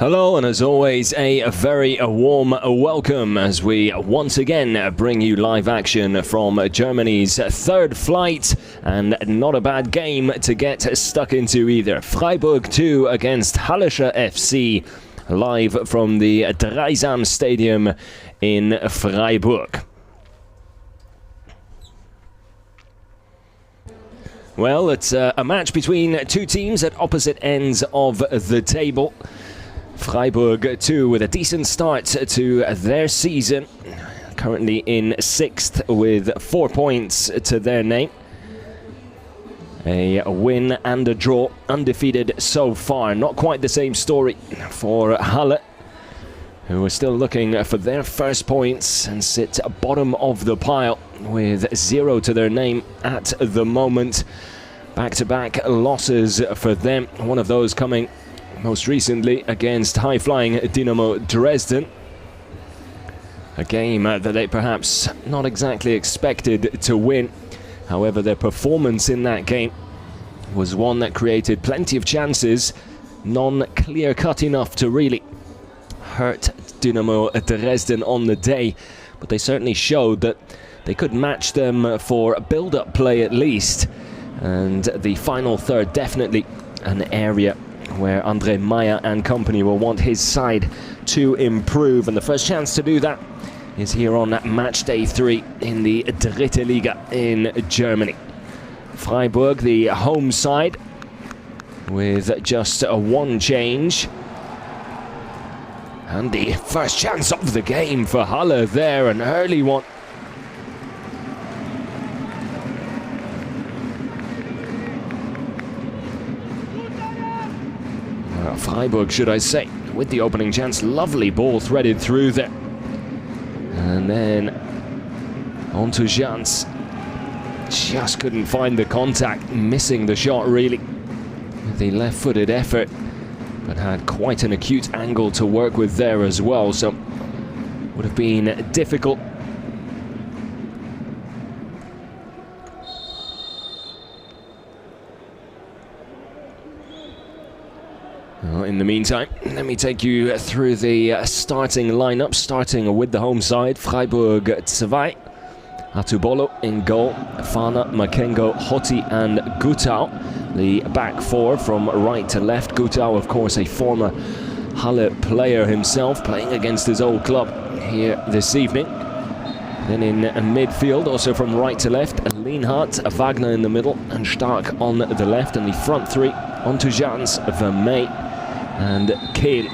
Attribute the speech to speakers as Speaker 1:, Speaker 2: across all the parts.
Speaker 1: Hello, and as always, a very warm welcome as we once again bring you live action from Germany's third flight, and not a bad game to get stuck into either. Freiburg 2 against Hallescher FC, live from the Dreisam Stadium in Freiburg. Well, it's a match between two teams at opposite ends of the table. Freiburg 2 with a decent start to their season, currently in 6th with 4 points to their name. A win and a draw, undefeated so far. Not quite the same story for Halle, who are still looking for their first points and sit bottom of the pile with 0 to their name at the moment. Back-to-back losses for them, one of those coming most recently against high-flying Dynamo Dresden. A game that they perhaps not exactly expected to win. However, their performance in that game was one that created plenty of chances, none clear-cut enough to really hurt Dynamo Dresden on the day. But they certainly showed that they could match them for build-up play at least. And the final third, definitely an area where Andre Meyer and company will want his side to improve. And the first chance to do that is here on Matchday 3 in the Dritte Liga in Germany. Freiburg, the home side, with just one change. And the first chance of the game for Halle there, an early one. Freiburg, should I say, with the opening chance. Lovely ball threaded through there. And then on to Jans. Just couldn't find the contact, missing the shot really with the left-footed effort, but had quite an acute angle to work with there as well, so would have been difficult. Well, in the meantime, let me take you through the starting lineup, starting with the home side. Freiburg 2, Atubolo in goal, Fana, Makengo, Hotti and Gutau. The back four from right to left. Gutau, of course, a former Halle player himself, playing against his old club here this evening. Then in midfield, also from right to left, Lienhardt, Wagner in the middle, and Stark on the left. And the front three, onto Jans, Vermey and Kehl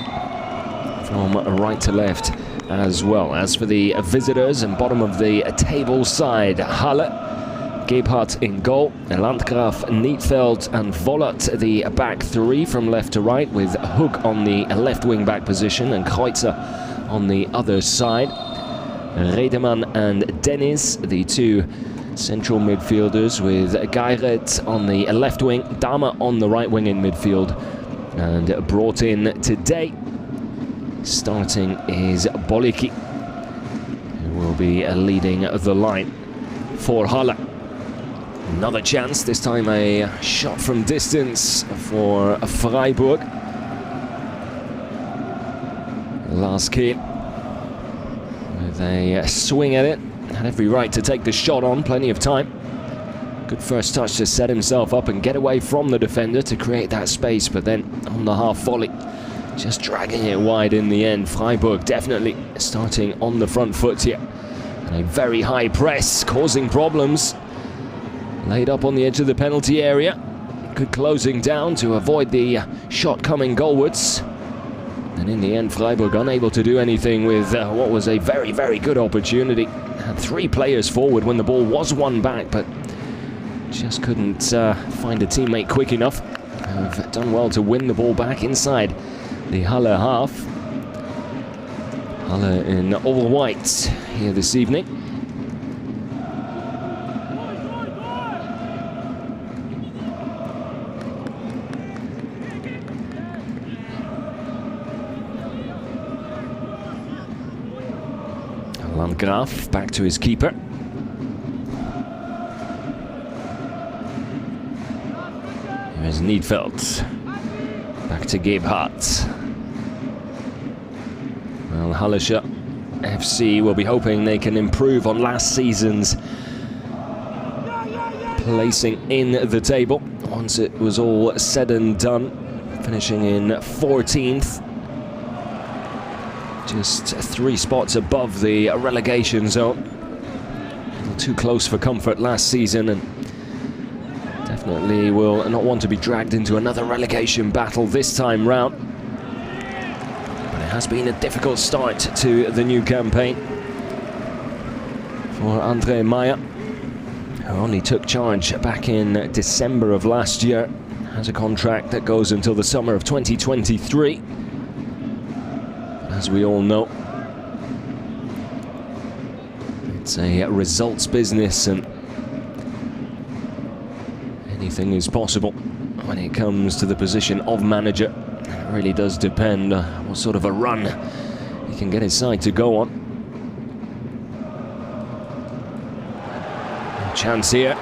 Speaker 1: from right to left as well. As for the visitors and bottom of the table side, Halle, Gebhardt in goal, Landgraf, Nietfeld and Vollert, the back three from left to right, with Hook on the left wing back position and Kreutzer on the other side. Redemann and Dennis, the two central midfielders, with Geiret on the left wing, Dahmer on the right wing in midfield. And brought in today, starting is Bolicki, who will be leading the line for Halle. Another chance, this time a shot from distance for Freiburg. Last kid with a swing at it, had every right to take the shot on, plenty of time. Good first touch to set himself up and get away from the defender to create that space, but then on the half volley, just dragging it wide in the end. Freiburg definitely starting on the front foot here. And a very high press, causing problems. Laid up on the edge of the penalty area. Good closing down to avoid the shot coming goalwards. And in the end, Freiburg unable to do anything with what was a very, very good opportunity. Had 3 players forward when the ball was won back, but just couldn't find a teammate quick enough. Have done well to win the ball back inside the Halle half. Halle in all white here this evening. Landgraf back to his keeper. Here's Nietfeld. Back to Gebhardt. Well, Hallescher FC will be hoping they can improve on last season's placing in the table once it was all said and done, finishing in 14th, just 3 spots above the relegation zone. A little too close for comfort last season, and definitely will not want to be dragged into another relegation battle this time round. But it has been a difficult start to the new campaign for Andre Meyer, who only took charge back in December of last year. Has a contract that goes until the summer of 2023. As we all know, it's a results business, and anything is possible when it comes to the position of manager. It really does depend what sort of a run he can get his side to go on. Chance here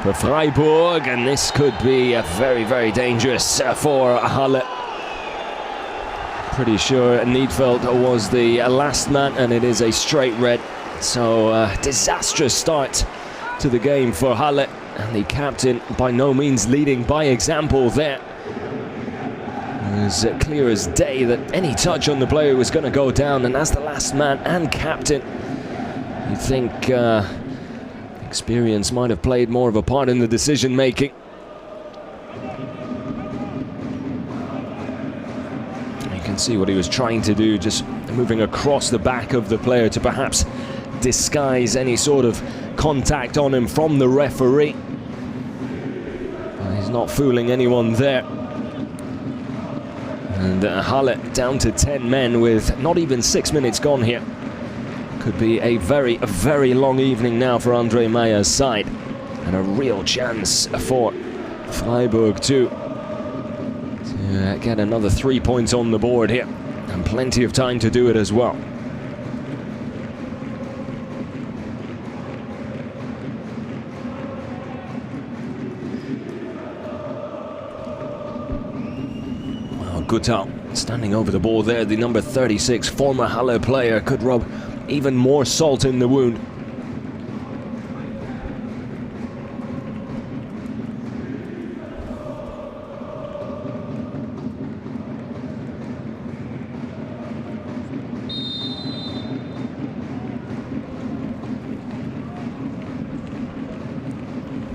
Speaker 1: for Freiburg, and this could be very, very dangerous for Halle. Pretty sure Niedveld was the last man, and it is a straight red. So disastrous start to the game for Halle, and the captain by no means leading by example there. It was clear as day that any touch on the player was going to go down, and as the last man and captain, you think experience might have played more of a part in the decision making. You can see what he was trying to do, just moving across the back of the player to perhaps disguise any sort of contact on him from the referee. Well, he's not fooling anyone there. And Halle down to 10 men with not even 6 minutes gone here. Could be a very, very long evening now for Andre Meyer's side, and a real chance for Freiburg too to get another 3 points on the board here, and plenty of time to do it as well. Well, Gutau standing over the ball there, the number 36 former Halle player, could rub even more salt in the wound.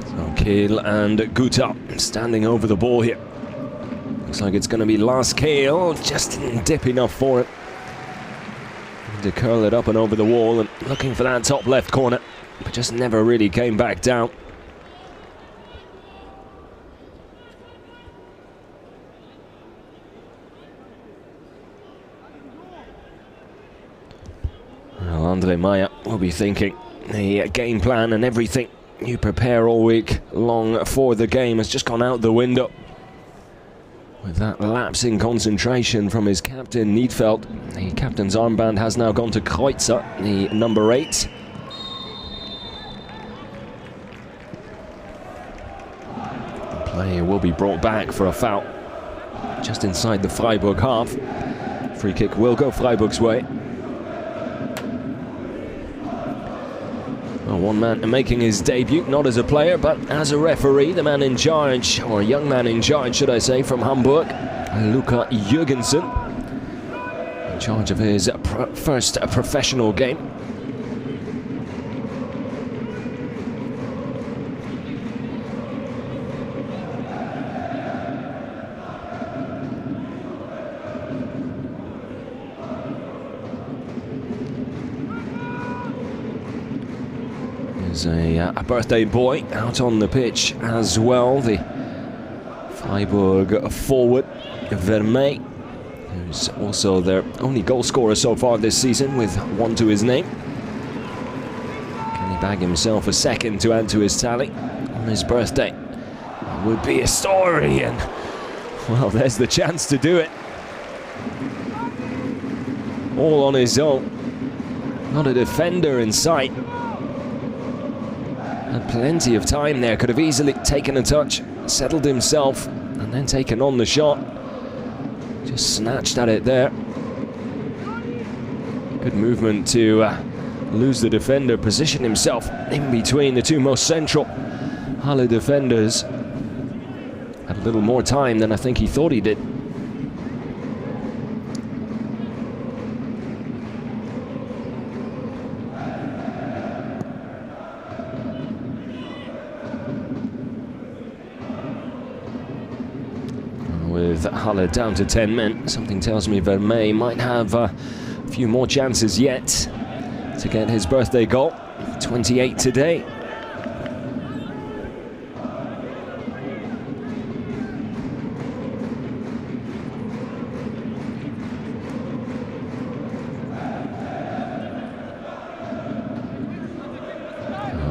Speaker 1: So Kehl and Gutau standing over the ball here. Looks like it's going to be Lars Kehl, just didn't dip enough for it. To curl it up and over the wall, and looking for that top left corner, but just never really came back down. Well, Andre Meyer will be thinking the game plan and everything you prepare all week long for the game has just gone out the window. With that lapse in concentration from his captain, Niedveld. The captain's armband has now gone to Kreuzer, the number 8. The play will be brought back for a foul just inside the Freiburg half. Free kick will go Freiburg's way. Well, one man making his debut, not as a player, but as a referee, the man in charge, or a young man in charge, should I say, from Hamburg, Luca Jürgensen, in charge of his first professional game. A birthday boy out on the pitch as well, the Freiburg forward Vermey, who's also their only goal scorer so far this season with 1 to his name. Can he bag himself a second to add to his tally on his birthday? It would be a story, and well, there's the chance to do it. All on his own, not a defender in sight. Had plenty of time there, could have easily taken a touch, settled himself, and then taken on the shot. Just snatched at it there. Good movement to lose the defender, position himself in between the two most central Halle defenders. Had a little more time than I think he thought he did. With Halle down to 10 men, something tells me Vermeer might have a few more chances yet to get his birthday goal. 28 today.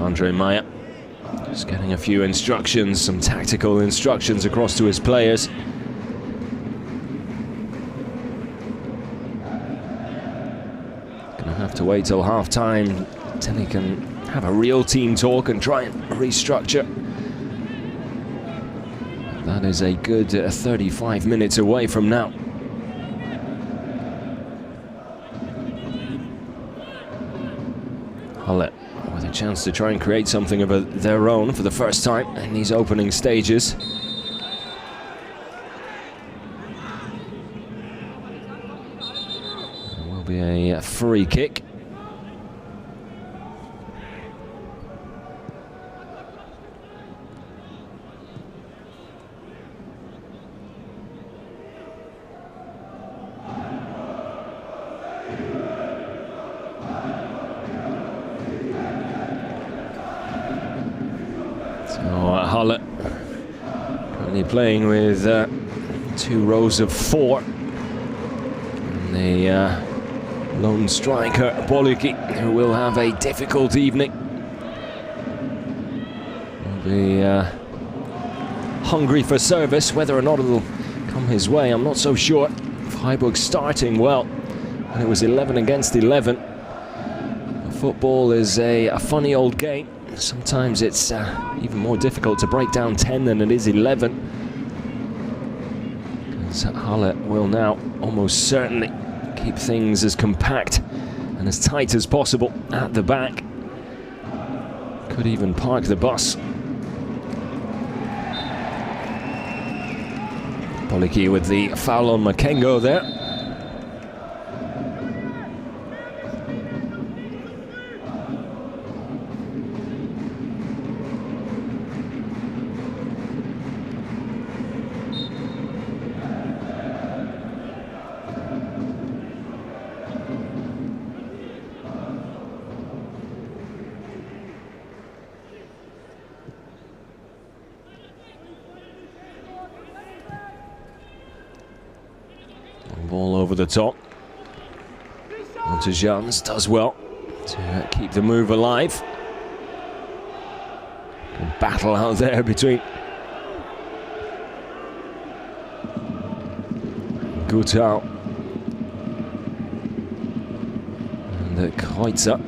Speaker 1: Andre Meyer just getting a few instructions, some tactical instructions across to his players. Have to wait till half-time till he can have a real team talk and try and restructure. That is a good 35 minutes away from now. Halle with a chance to try and create something of their own for the first time in these opening stages. Be a free kick. So Halle currently playing with 2 rows of 4. And the lone striker, Boliki, who will have a difficult evening. Will be hungry for service. Whether or not it'll come his way, I'm not so sure. Freiburg starting well, and it was 11 against 11. Football is a funny old game. Sometimes it's even more difficult to break down 10 than it is 11. Because Halle will now almost certainly keep things as compact and as tight as possible at the back. Could even park the bus. Poliki with the foul on Makengo there. Ball over the top. Onto Jans, does well to keep the move alive. Good battle out there between Gutau and Kreutzer.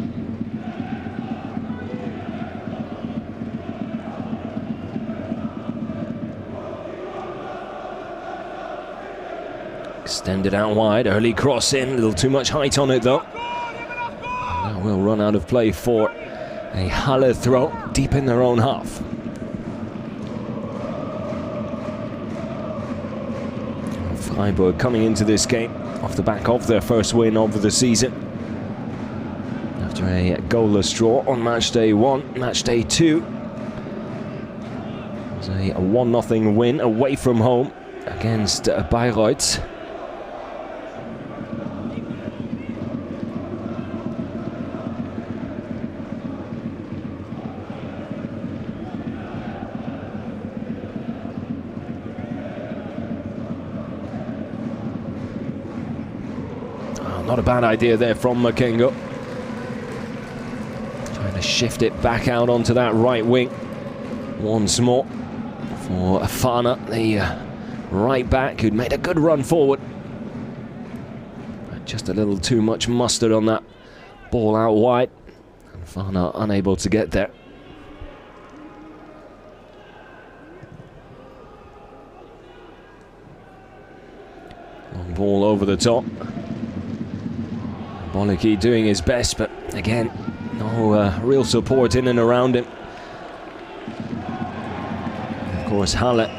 Speaker 1: Extended out wide, early cross in, a little too much height on it though. That will run out of play for a Halle throw deep in their own half. Freiburg coming into this game off the back of their first win of the season. After a goalless draw on Matchday 1, Matchday 2. It was a 1-0 win away from home against Bayreuth. Not a bad idea there from Makengo. Trying to shift it back out onto that right wing once more for Fana, the right back, who'd made a good run forward. But just a little too much mustard on that ball out wide, and Fana unable to get there. Long ball over the top. Bollicki doing his best, but again, no real support in and around him. Of course, Halle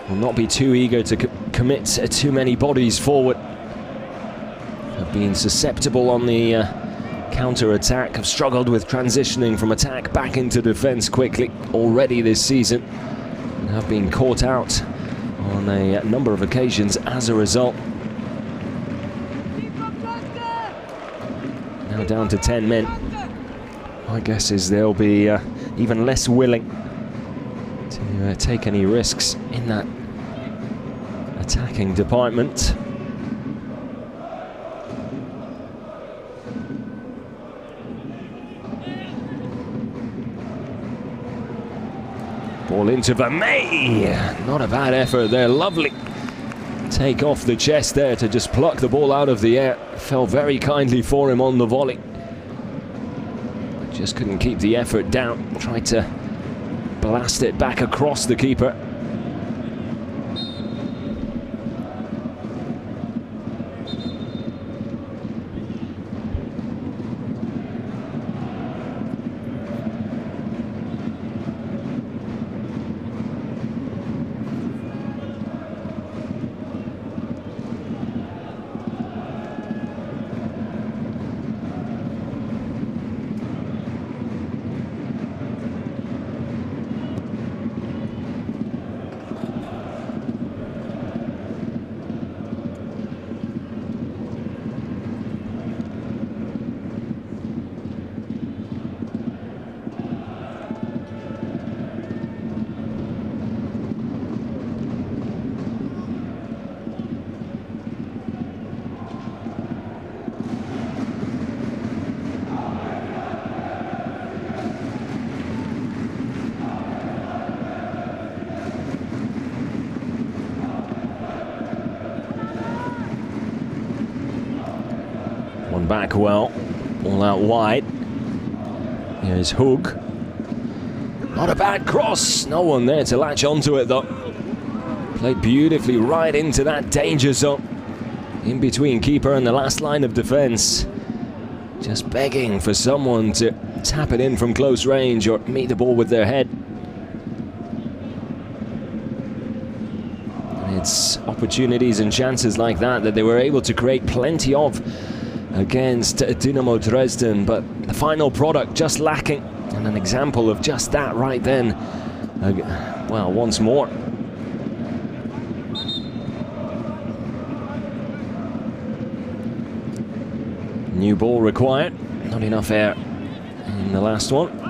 Speaker 1: will not be too eager to commit too many bodies forward. Have been susceptible on the counter-attack, have struggled with transitioning from attack back into defence quickly already this season, and have been caught out on a number of occasions as a result. Now down to 10 men. My guess is they'll be even less willing to take any risks in that attacking department. Ball into Vermeer. Not a bad effort there. Lovely take off the chest there to just pluck the ball out of the air. Fell very kindly for him on the volley. Just couldn't keep the effort down. Tried to blast it back across the keeper. One back well, all out wide. Here's Hoog. Not a bad cross, no one there to latch onto it though. Played beautifully right into that danger zone. In between keeper and the last line of defense. Just begging for someone to tap it in from close range or meet the ball with their head. And it's opportunities and chances like that that they were able to create plenty of against Dynamo Dresden, but the final product just lacking, and an example of just that right then. Well, once more. New ball required, not enough air in the last one.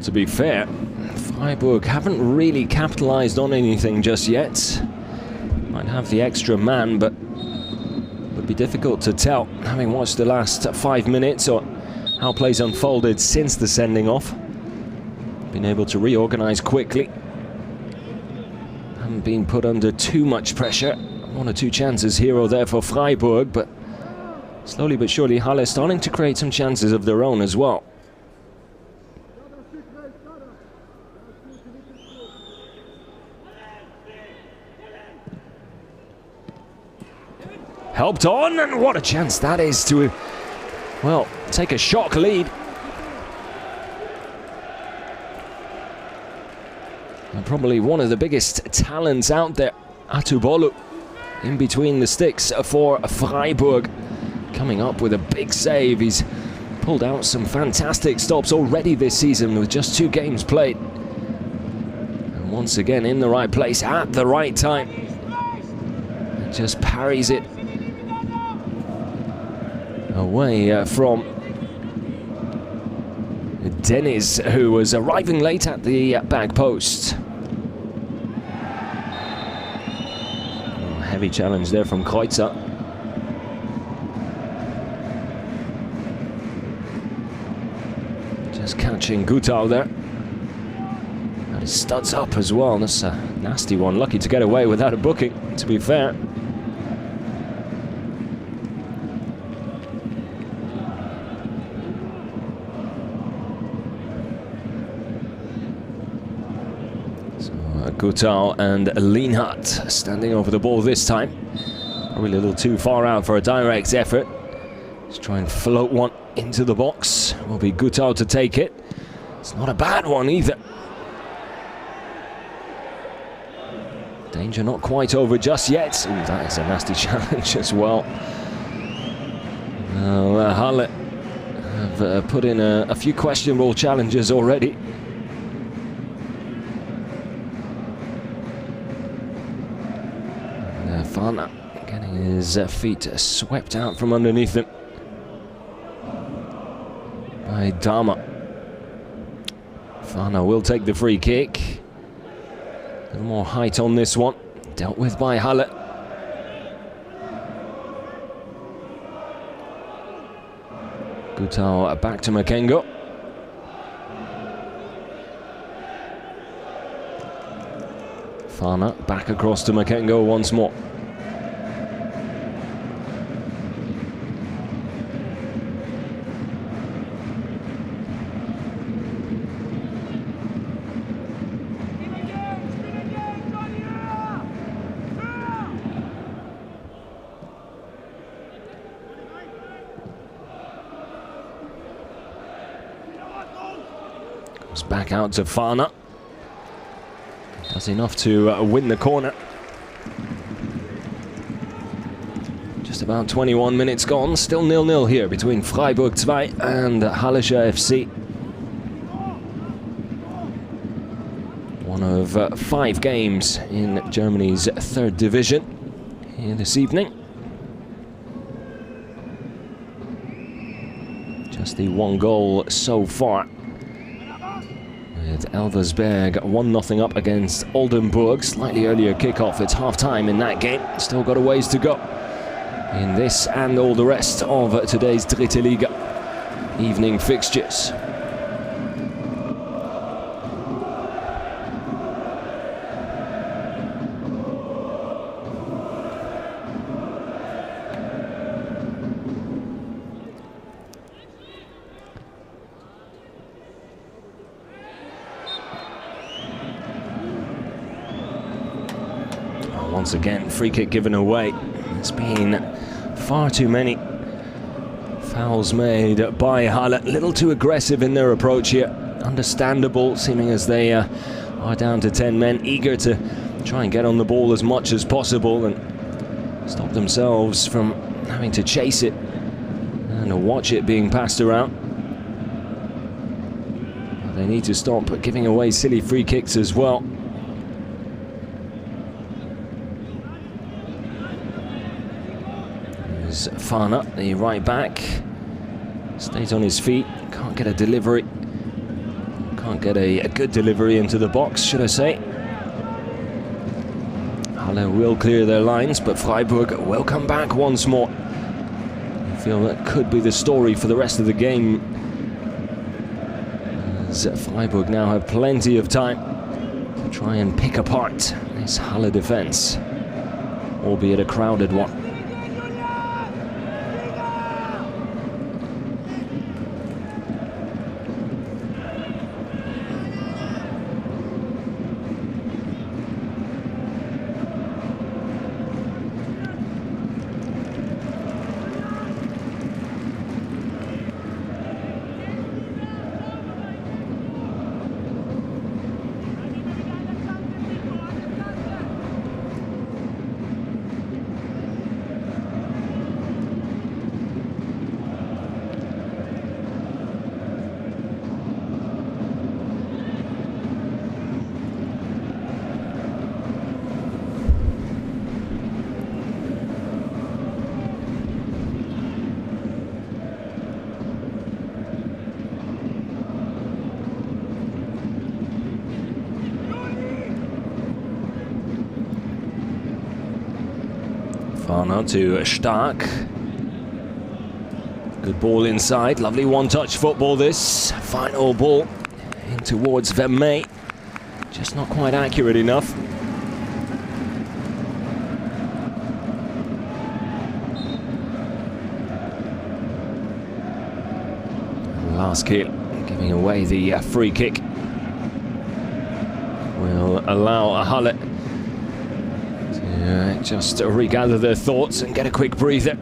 Speaker 1: To be fair, Freiburg haven't really capitalized on anything just yet. Might have the extra man, but would be difficult to tell, having watched the last 5 minutes or how plays unfolded since the sending off. Been able to reorganize quickly. Haven't been put under too much pressure. 1 or 2 chances here or there for Freiburg, but slowly but surely Halle starting to create some chances of their own as well. Helped on, and what a chance that is to, well, take a shock lead. And probably one of the biggest talents out there, Atubolu, in between the sticks for Freiburg. Coming up with a big save. He's pulled out some fantastic stops already this season with just 2 games played. And once again in the right place at the right time. And just parries it away from Dennis, who was arriving late at the back post. heavy challenge there from Kreuzer. Just catching Gutau there. And he studs up as well. That's a nasty one. Lucky to get away without a booking, to be fair. Gutau and Lienhardt standing over the ball this time. Probably a little too far out for a direct effort. Let's try and float one into the box. Will be Gutau to take it. It's not a bad one either. Danger not quite over just yet. Ooh, that is a nasty challenge as well. Halle have put in a few questionable challenges already. Fana getting his feet swept out from underneath him by Dama. Fana will take the free kick. A little more height on this one. Dealt with by Halle. Gutau back to Makengo. Fana back across to Makengo once more. Comes back out to Fana. Does enough to win the corner. Just about 21 minutes gone. Still 0-0 here between Freiburg 2 and Hallescher FC. One of 5 games in Germany's 3rd division here this evening. Just the 1 goal so far. With Elversberg 1-0 up against Oldenburg. Slightly earlier kickoff. It's half-time in that game. Still got a ways to go in this and all the rest of today's Dritte Liga evening fixtures. Once again, free kick given away. There's been far too many fouls made by Halle. A little too aggressive in their approach here. Understandable, seeming as they are down to 10 men, eager to try and get on the ball as much as possible and stop themselves from having to chase it and watch it being passed around. They need to stop giving away silly free kicks as well. Fana, the right back, stays on his feet, can't get a delivery, can't get a good delivery into the box, should I say. Halle will clear their lines, but Freiburg will come back once more. I feel that could be the story for the rest of the game, as Freiburg now have plenty of time to try and pick apart this Halle defense, albeit a crowded one. Fana to Stark. Good ball inside, lovely one-touch football this. Final ball in towards Vermey. Just not quite accurate enough. Last kick, giving away the free kick. Will allow Halle to just regather their thoughts and get a quick breather.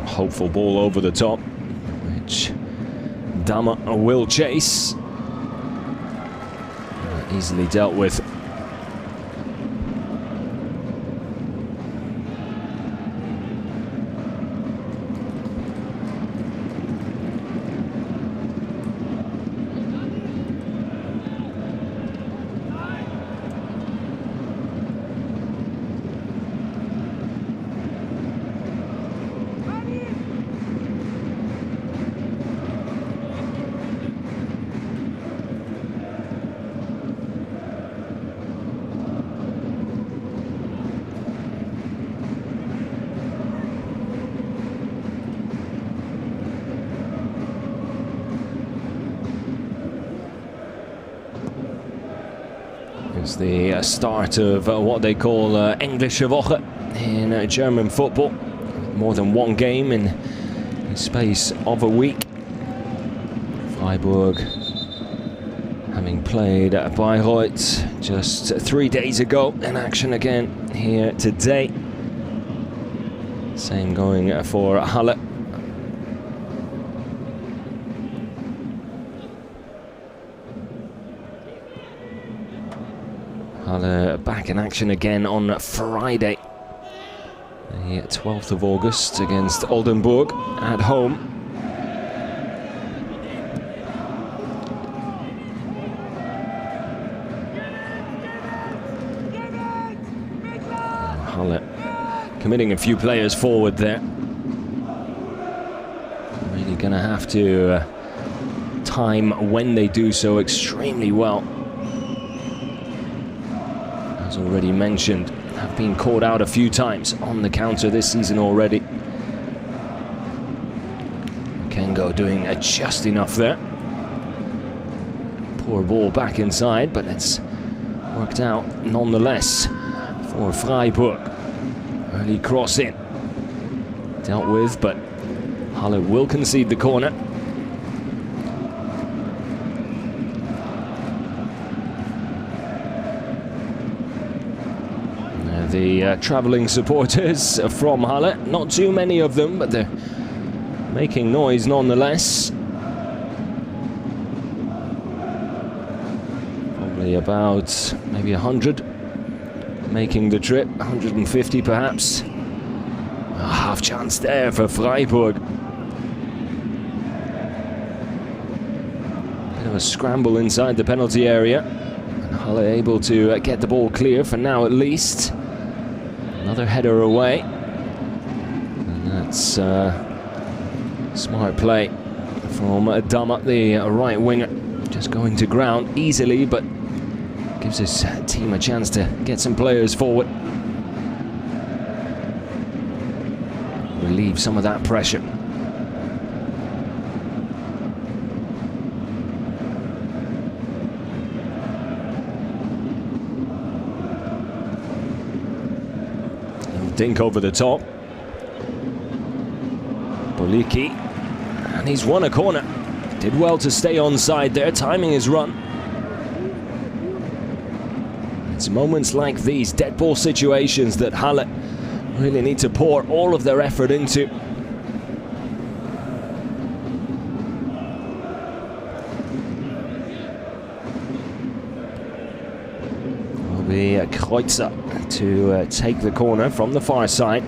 Speaker 1: Hopeful ball over the top, which Dama will chase. Easily dealt with. It's the start of what they call Englische Woche in German football. More than one game in the space of a week. Freiburg having played at Bayreuth just 3 days ago, in action again here today. Same going for Halle. Halle back in action again on Friday, the 12th of August, against Oldenburg at home. Halle committing a few players forward there. Really gonna have to time when they do so extremely well. As already mentioned, have been caught out a few times on the counter this season already. Kengo doing just enough there. Poor ball back inside, but it's worked out nonetheless for Freiburg. Early cross in, dealt with, but Halle will concede the corner. The travelling supporters from Halle, not too many of them, but they're making noise nonetheless. Probably about maybe 100 making the trip, 150 perhaps. A half chance there for Freiburg. Bit of a scramble inside the penalty area. And Halle able to get the ball clear for now at least. Another header away, and that's smart play from Dama, the right winger, just going to ground easily, but gives his team a chance to get some players forward, relieve some of that pressure. Dink over the top. Boliki, and he's won a corner. Did well to stay onside there, timing his run. It's moments like these, dead ball situations, that Halle really need to pour all of their effort into. Will be a Kreuzer to take the corner from the far side.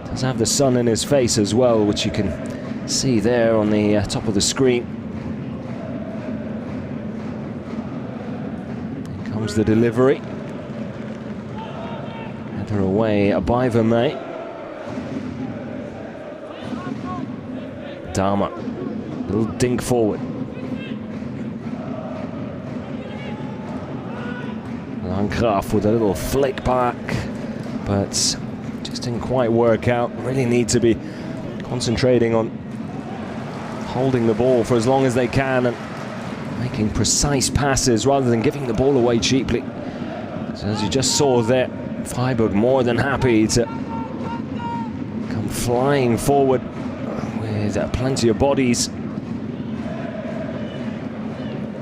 Speaker 1: Does have the sun in his face as well, which you can see there on the top of the screen. Here comes the delivery. Header away by Vermey. Dama, little dink forward. Landgraf with a little flick back, but just didn't quite work out. Really need to be concentrating on holding the ball for as long as they can and making precise passes rather than giving the ball away cheaply. So as you just saw there, Freiburg more than happy to come flying forward with plenty of bodies.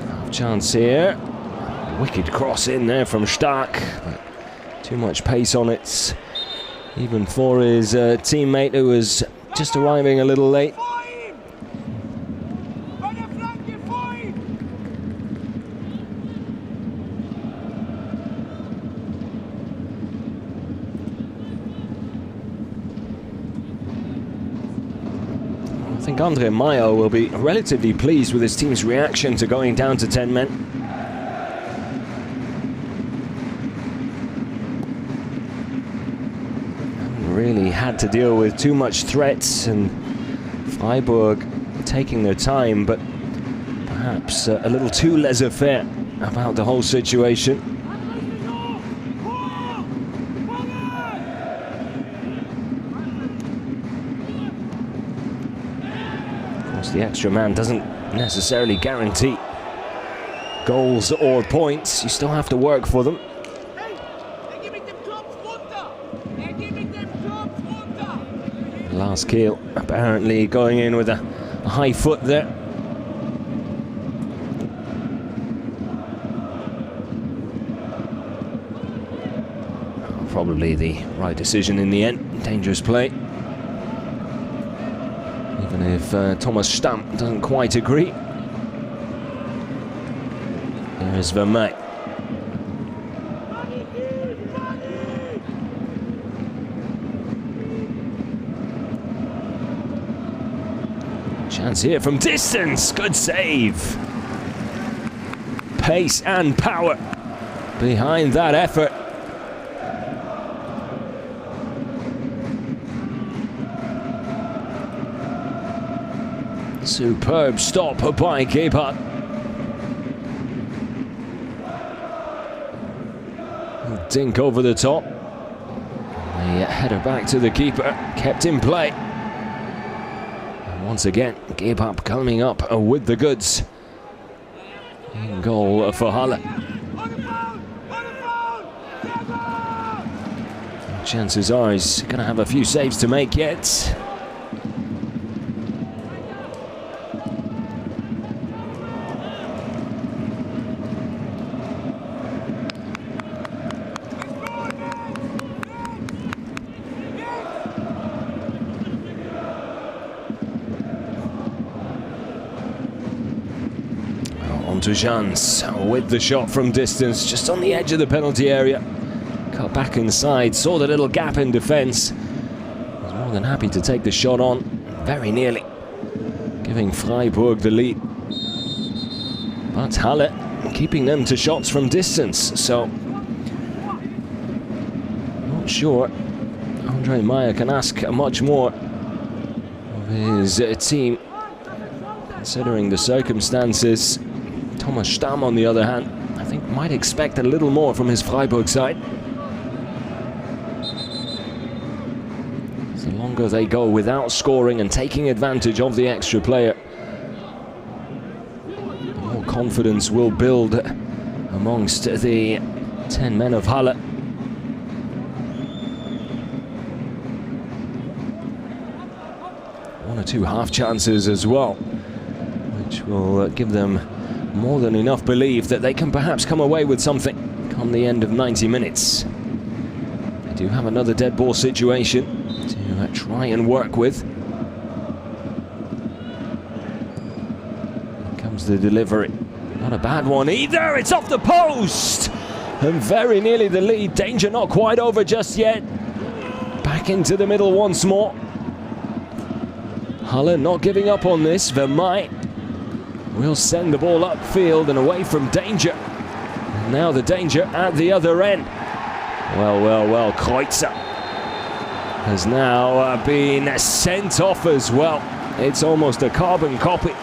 Speaker 1: Half chance here. Wicked cross in there from Stark, but too much pace on it, even for his teammate who was just arriving a little late. I think Andre Meyer will be relatively pleased with his team's reaction to going down to 10 men. Haven't really had to deal with too much threats, and Freiburg taking their time, but perhaps a little too laissez-faire about the whole situation. The extra man doesn't necessarily guarantee goals or points. You still have to work for them. Last kill apparently going in with a high foot there. Probably the right decision in the end. Dangerous play. Even if Thomas Stamm doesn't quite agree. There's Vermeij. Chance here from distance. Good save. Pace and power behind that effort. Superb stop by Gebhardt. Dink over the top. The header back to the keeper, kept in play. And once again, Gebhardt coming up with the goods. In goal for Halle. Chances are he's going to have a few saves to make yet. To Jans with the shot from distance, just on the edge of the penalty area. Cut back inside, saw the little gap in defence. Was more than happy to take the shot on, very nearly giving Freiburg the lead. But Halle keeping them to shots from distance, so not sure Andre Meyer can ask much more of his team, considering the circumstances. Thomas Stamm, on the other hand, I think might expect a little more from his Freiburg side. The longer they go without scoring and taking advantage of the extra player, the more confidence will build amongst the 10 men of Halle. One or two half chances as well, which will give them more than enough belief that they can perhaps come away with something come the end of 90 minutes. They do have another dead ball situation to try and work with. Here comes the delivery. Not a bad one either. It's off the post! And very nearly the lead. Danger not quite over just yet. Back into the middle once more. Halle not giving up on this. Vermeij will send the ball upfield and away from danger. And now the danger at the other end. Well, Kreutzer has now been sent off as well. It's almost a carbon copy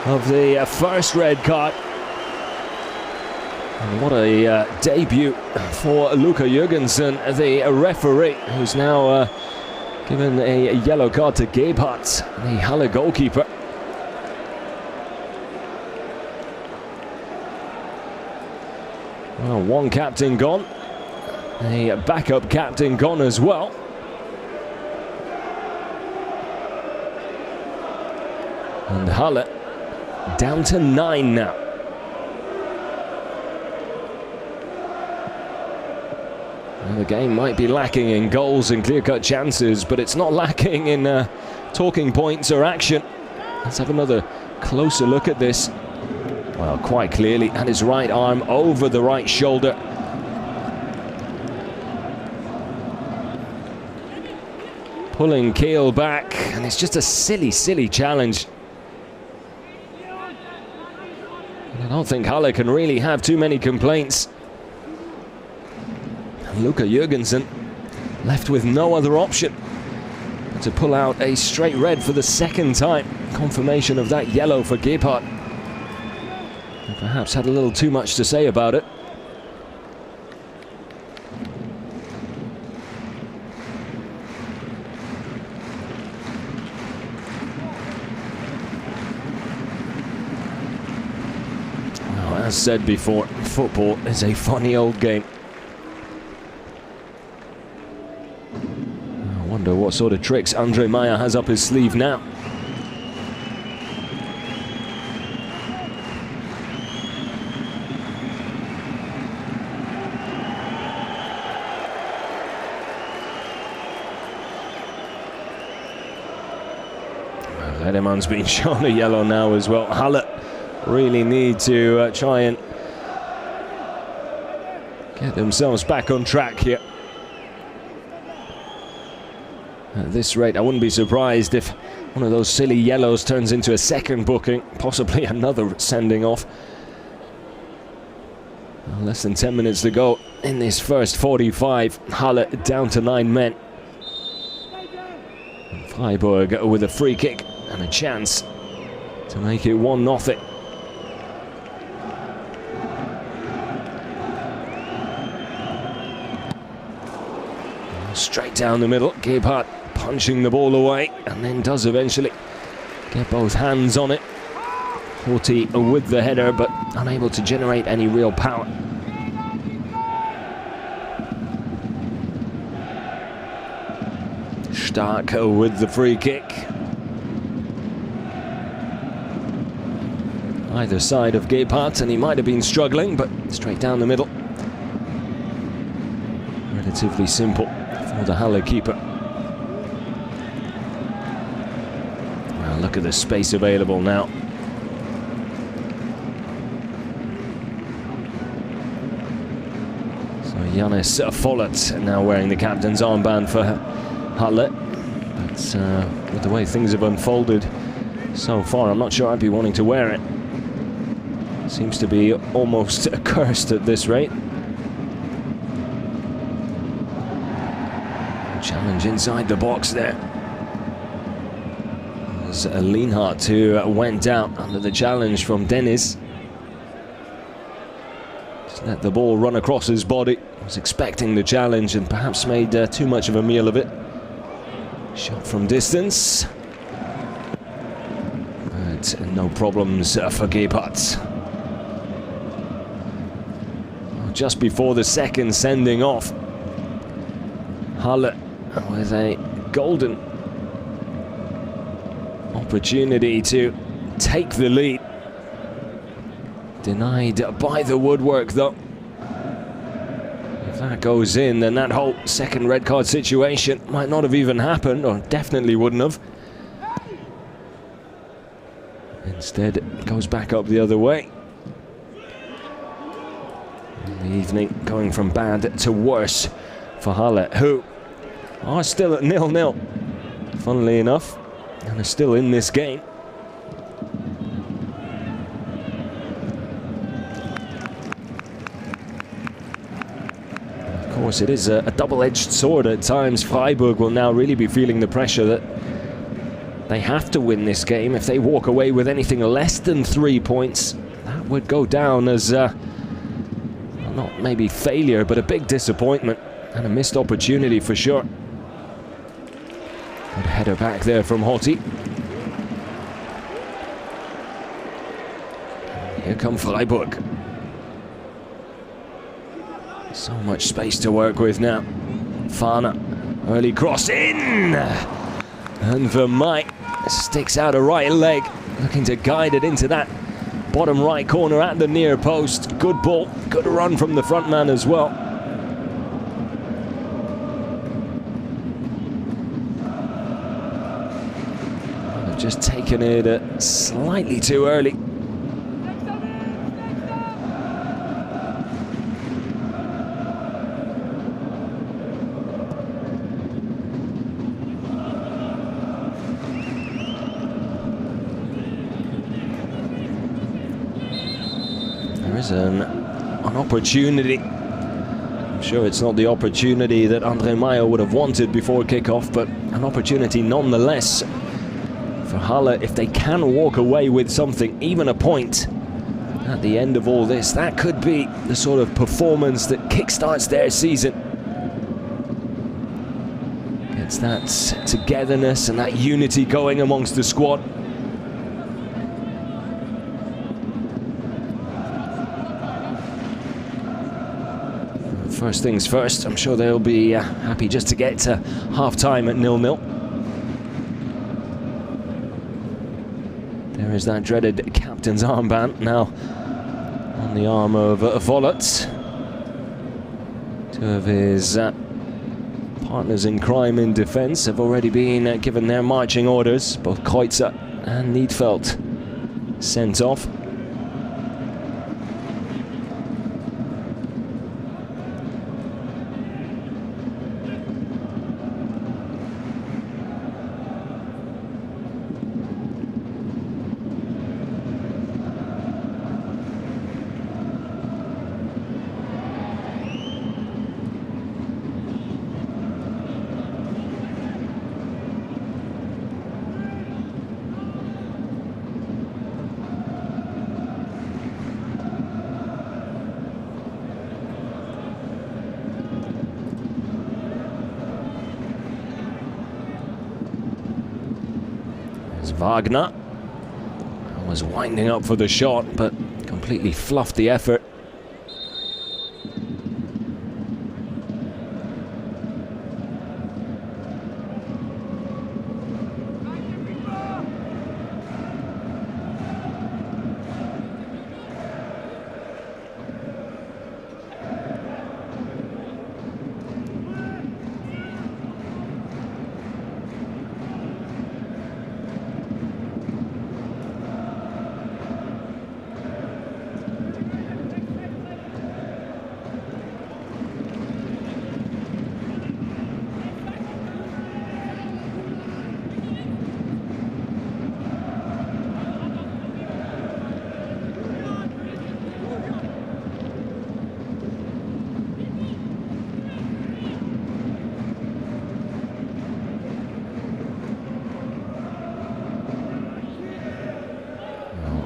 Speaker 1: of the first red card. And what a debut for Luca Jürgensen, the referee, who's now given a yellow card to Gebhardt, the Halle goalkeeper. Well, one captain gone, a backup captain gone as well. And Halle down to 9 now. Well, the game might be lacking in goals and clear-cut chances, but it's not lacking in talking points or action. Let's have another closer look at this. Well, quite clearly, and his right arm over the right shoulder. Pulling Kiel back, and it's just a silly, silly challenge. I don't think Halle can really have too many complaints. And Luca Jürgensen left with no other option but to pull out a straight red for the second time. Confirmation of that yellow for Gebhardt. And perhaps had a little too much to say about it. As said before, football is a funny old game. I wonder what sort of tricks Andre Meyer has up his sleeve now. Well, Edelman's been shown a yellow now as well. Halle really need to try and get themselves back on track here. At this rate, I wouldn't be surprised if one of those silly yellows turns into a second booking, possibly another sending off. Well, less than 10 minutes to go in this first 45. Halle down to 9 men. And Freiburg with a free kick and a chance to make it 1-0. Straight down the middle, Gebhardt punching the ball away, and then does eventually get both hands on it. Horty with the header, but unable to generate any real power. Stark with the free kick. Either side of Gebhardt, and he might have been struggling, but straight down the middle. Relatively simple for the Halle keeper. Well, look at the space available now. So Jannis Follett now wearing the captain's armband for Halle. But with the way things have unfolded so far, I'm not sure I'd be wanting to wear it. Seems to be almost cursed at this rate. Challenge inside the box there. There's Lienhardt who went out under the challenge from Dennis. Just let the ball run across his body. Was expecting the challenge and perhaps made too much of a meal of it. Shot from distance. But no problems for Gebhardt. Just before the second sending off, Halle with a golden opportunity to take the lead. Denied by the woodwork though. If that goes in, then that whole second red card situation might not have even happened, or definitely wouldn't have. Instead, it goes back up the other way. The evening going from bad to worse for Halle, who are still at 0-0, funnily enough, and are still in this game. Of course, it is a double-edged sword at times. Freiburg will now really be feeling the pressure that they have to win this game. If they walk away with anything less than 3 points, that would go down as not maybe failure, but a big disappointment and a missed opportunity for sure. Good header back there from Hotti. Here come Freiburg. So much space to work with now. Fana, early cross in! And Vermeij sticks out a right leg, looking to guide it into that bottom right corner at the near post. Good ball, good run from the front man as well. They've just taken it slightly too early. There is an opportunity. I'm sure it's not the opportunity that Andre Meyer would have wanted before kickoff, but an opportunity nonetheless for Halle. If they can walk away with something, even a point, at the end of all this, that could be the sort of performance that kickstarts their season. It's that togetherness and that unity going amongst the squad. First things first, I'm sure they'll be happy just to get to half-time at 0-0. There is that dreaded captain's armband now on the arm of Vollert. Two of his partners in crime in defence have already been given their marching orders. Both Kreuzer and Niedveld sent off. Wagner was winding up for the shot, but completely fluffed the effort.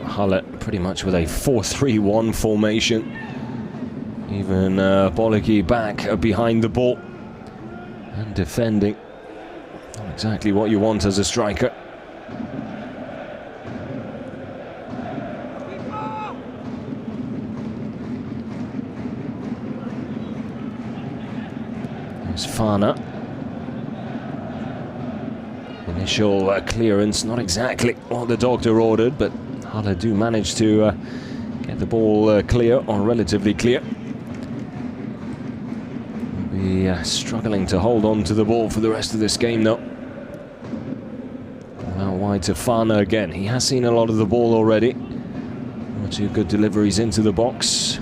Speaker 1: Halle pretty much with a 4-3-1 formation. Even Bollicki back behind the ball and defending. Not exactly what you want as a striker. There's Fana. Initial clearance, not exactly what the doctor ordered, but Halle do manage to get the ball clear, or relatively clear. We'll be struggling to hold on to the ball for the rest of this game though. Out wide to Fana again. He has seen a lot of the ball already. 1 or 2 good deliveries into the box.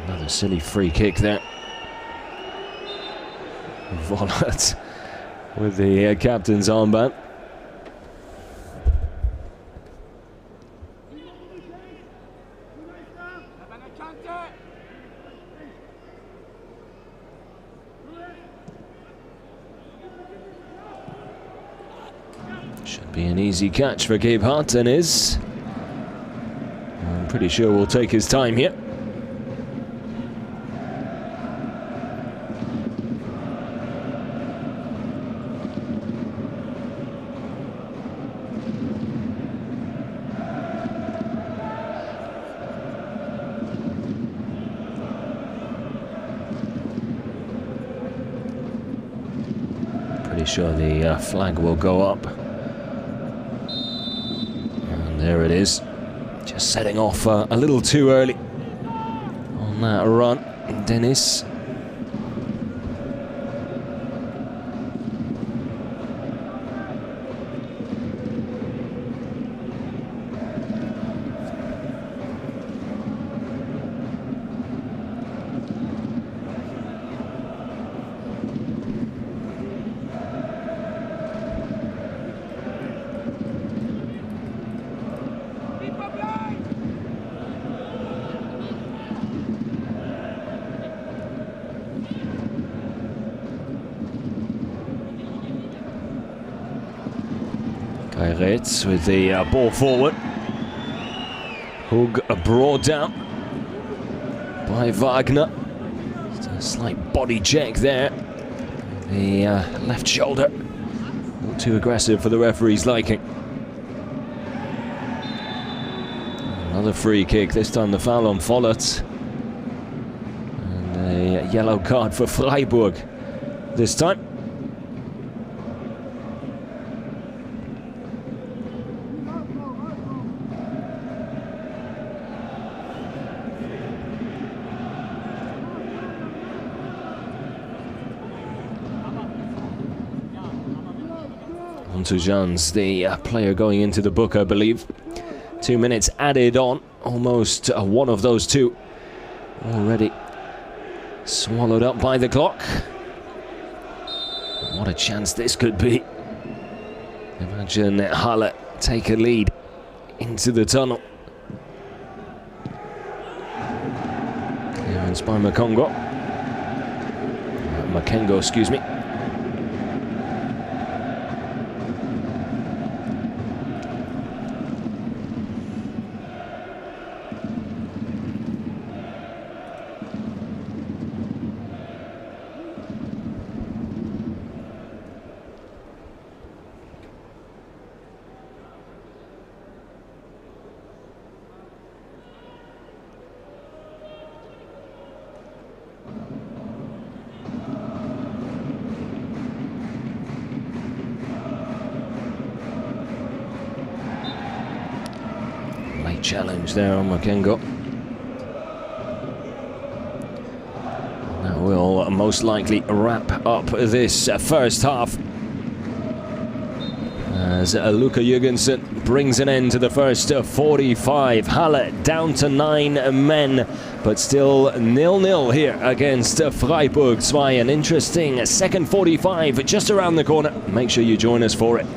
Speaker 1: Another silly free kick there. Vollert with the captain's armband. Should Be an easy catch for Gebhardt, and is. I'm pretty sure we'll take his time here. Pretty sure the flag will go up. And there it is. Just setting off a little too early on that run. Dennis. Kairetz with the ball forward. Hug brought down by Wagner. Just a slight body check there. The left shoulder. Not too aggressive for the referee's liking. Another free kick, this time the foul on Follett. And a yellow card for Freiburg this time. To Jans, the player going into the book, I believe. 2 minutes added on, almost one of those two already swallowed up by the clock. What a chance this could be. Imagine Halle take a lead into the tunnel. Clearance by Makengo, excuse me. Challenge there on Makengo. That will most likely wrap up this first half as Luca Jürgensen brings an end to the first 45. Halle down to 9 men, but still 0-0 here against Freiburg 2. An interesting second 45 just around the corner. Make sure you join us for it.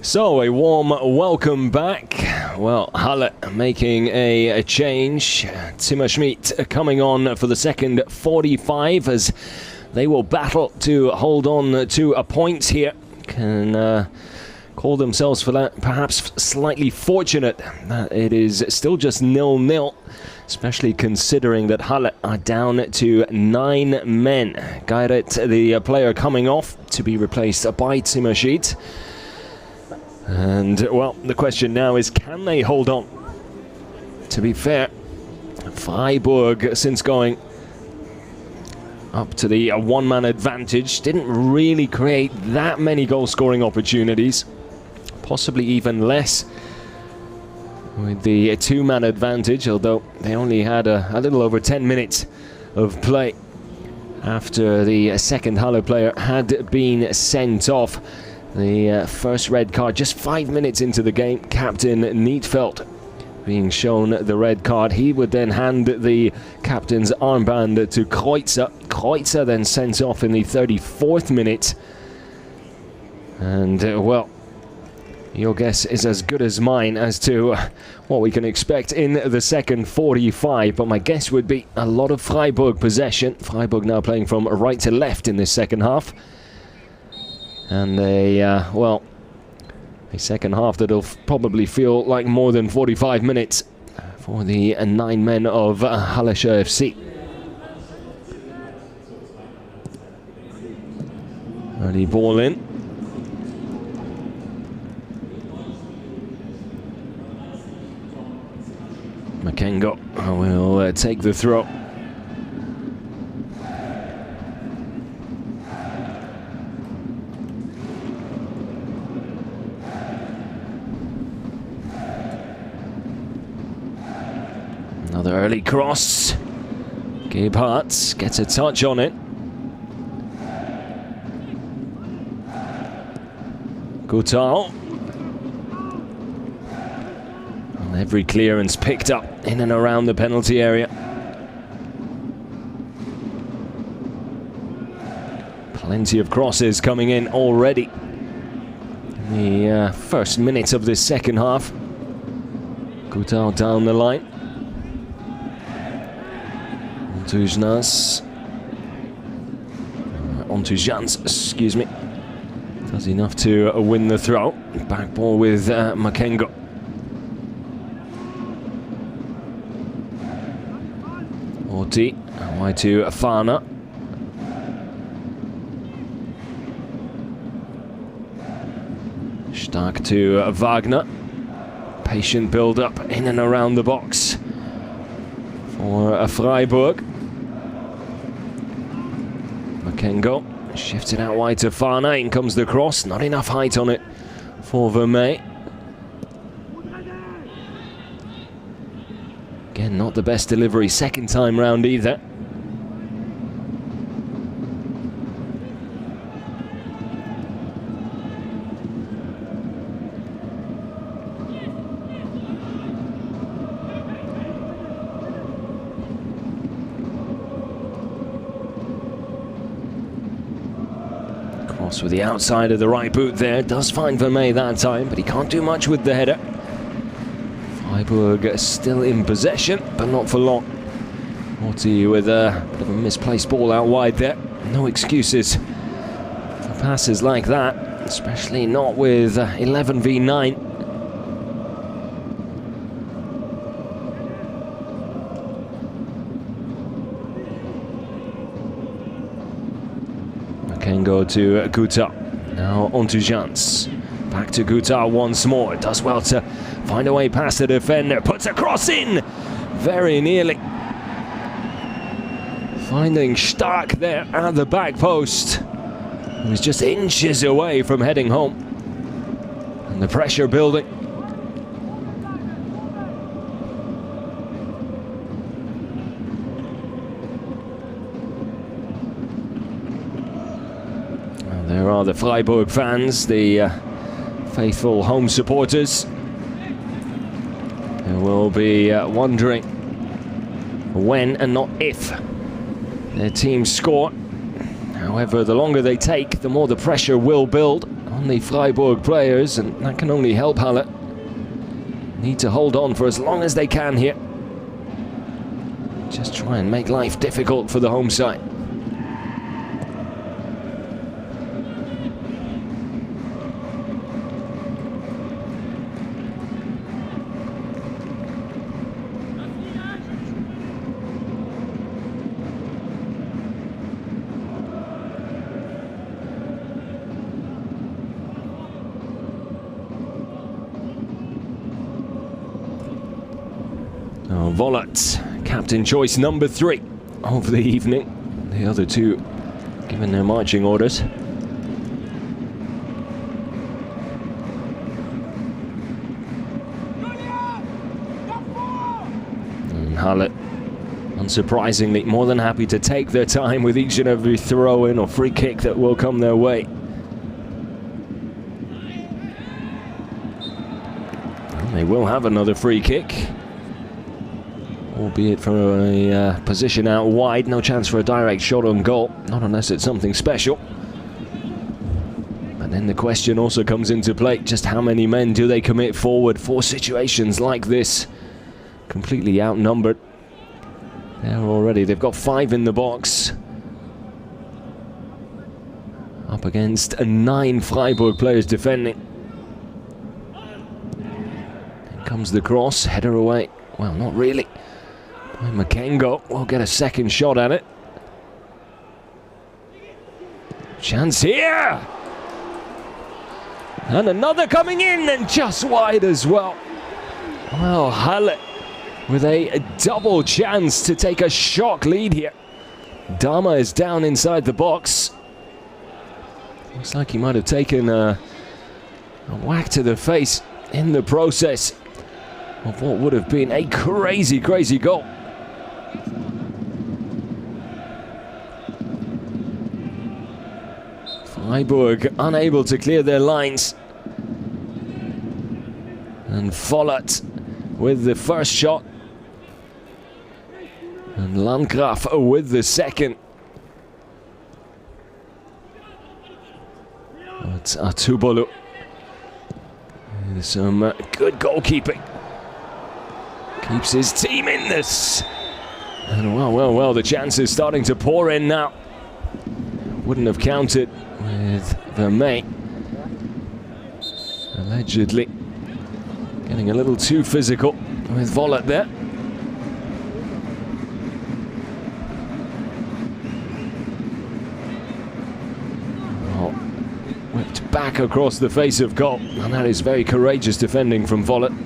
Speaker 1: So, a warm welcome back. Well, Halle making a change. Zimmer Schmid coming on for the second 45 as they will battle to hold on to a point here. Can call themselves for that perhaps slightly fortunate that it is still just 0-0, especially considering that Halle are down to 9 men. Geiret, the player coming off to be replaced by Zimmer Schmid. And, well, the question now is, can they hold on? To be fair, Freiburg, since going up to the one-man advantage, didn't really create that many goal-scoring opportunities. Possibly even less with the two-man advantage, although they only had a little over 10 minutes of play after the second Halle player had been sent off. The first red card just 5 minutes into the game. Captain Neatfeld being shown the red card. He would then hand the captain's armband to Kreutzer. Kreutzer then sent off in the 34th minute. And, well, your guess is as good as mine as to what we can expect in the second 45. But my guess would be a lot of Freiburg possession. Freiburg now playing from right to left in this second half. And well, a second half that'll probably feel like more than 45 minutes for the 9 men of Hallescher FC. Early ball in. Makengo will take the throw. Another early cross. Gebhardt gets a touch on it. Gutau. And every clearance picked up in and around the penalty area. Plenty of crosses coming in already in the first minute of this second half. Gutau down the line. Ontujans, excuse me, does enough to win the throw. Back ball with Makengo. Orti, wide to Fana. Stark to Wagner. Patient build-up in and around the box for Freiburg. Makengo shifts it out wide to Fana. In comes the cross. Not enough height on it for Vermeer. Again, not the best delivery second time round either. With the outside of the right boot there, does find Vermeer that time, but he can't do much with the header. Freiburg still in possession, but not for long. Orti with a bit of a misplaced ball out wide there. No excuses for passes like that, especially not with 11 v 9. Can go to Gutau. Now on to Jans. Back to Gutau once more. Does well to find a way past the defender. Puts a cross in. Very nearly. Finding Stark there at the back post. He was just inches away from heading home. And the pressure building. There are the Freiburg fans, the faithful home supporters, who will be wondering when and not if their teams score. However, the longer they take, the more the pressure will build on on the Freiburg players, and that can only help Halle. Need to hold on for as long as they can here. Just try and make life difficult for the home side. Volat, captain choice number 3 of the evening. The other two given their marching orders. And Halle, unsurprisingly, more than happy to take their time with each and every throw-in or free kick that will come their way. And they will have another free kick. Albeit from a position out wide, no chance for a direct shot on goal, not unless it's something special. And then the question also comes into play, just how many men do they commit forward for situations like this? Completely outnumbered. There already, they've got 5 in the box. Up against 9 Freiburg players defending. Then comes the cross, header away. Well, not really. Makengo will get a second shot at it. Chance here! And another coming in, and just wide as well. Well, Halle with a double chance to take a shock lead here. Dama is down inside the box. Looks like he might have taken a whack to the face in the process of what would have been a crazy, crazy goal. Freiburg unable to clear their lines. And Volat with the first shot. And Landgraf with the second. But Atubolu with some good goalkeeping. Keeps his team in this. And well, the chance is starting to pour in now. Wouldn't have counted with Vermey. Allegedly getting a little too physical with Volat there. Oh, whipped back across the face of goal. And that is very courageous defending from Volat.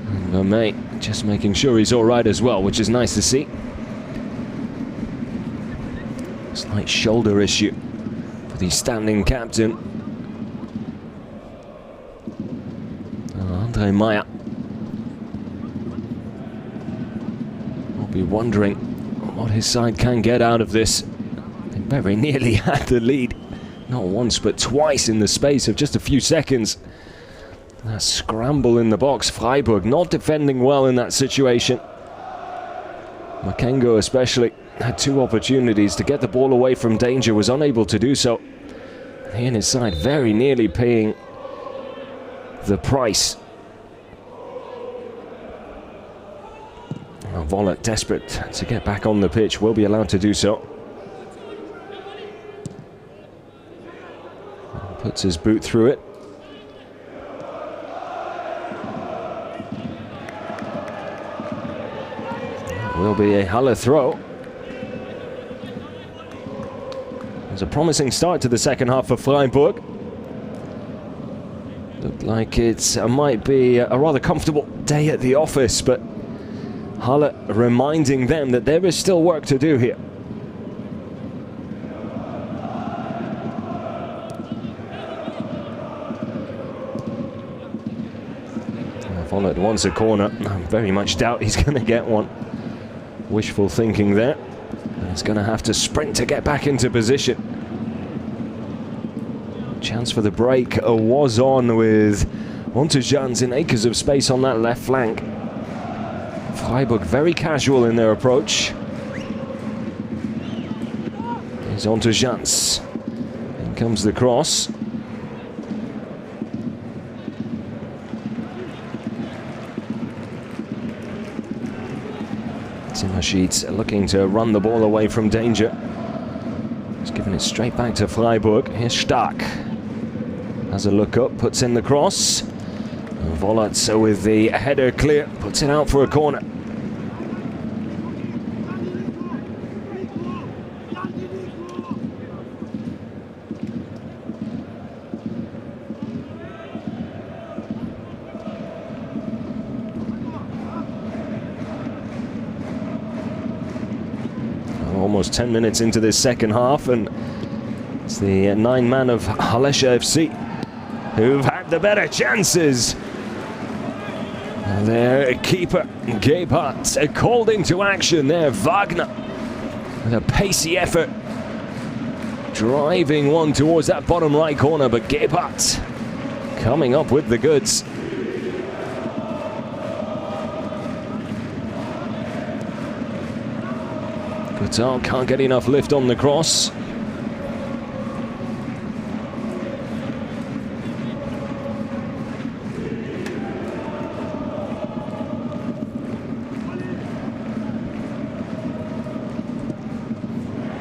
Speaker 1: And Vermey just making sure he's all right as well, which is nice to see. Slight shoulder issue for the standing captain. Andre Meyer will be wondering what his side can get out of this. They very nearly had the lead, not once but twice in the space of just a few seconds. That scramble in the box, Freiburg not defending well in that situation. Makengo especially had 2 opportunities to get the ball away from danger, was unable to do so. He and his side very nearly paying the price. Now Volat, desperate to get back on the pitch, will be allowed to do so. Puts his boot through it. Will be a Halle throw. It's a promising start to the second half for Freiburg. Looked like it might be a rather comfortable day at the office, but Halle reminding them that there is still work to do here. Volat wants a corner. I very much doubt he's going to get one. Wishful thinking there. He's going to have to sprint to get back into position. Chance for the break was on with Ontejans in acres of space on that left flank. Freiburg very casual in their approach. Here's Ontejans. comes the cross. Timmerschieds looking to run the ball away from danger. He's giving it straight back to Freiburg. Here's Stark. Has a look up, puts in the cross. Vollert with the header clear, puts it out for a corner. Almost 10 minutes into this second half, and it's the 9-man of Hallescher FC who've had the better chances. Their keeper, Gebhardt, called into action there. Wagner with a pacey effort, driving one towards that bottom right corner, but Gebhardt coming up with the goods. Gutal can't get enough lift on the cross.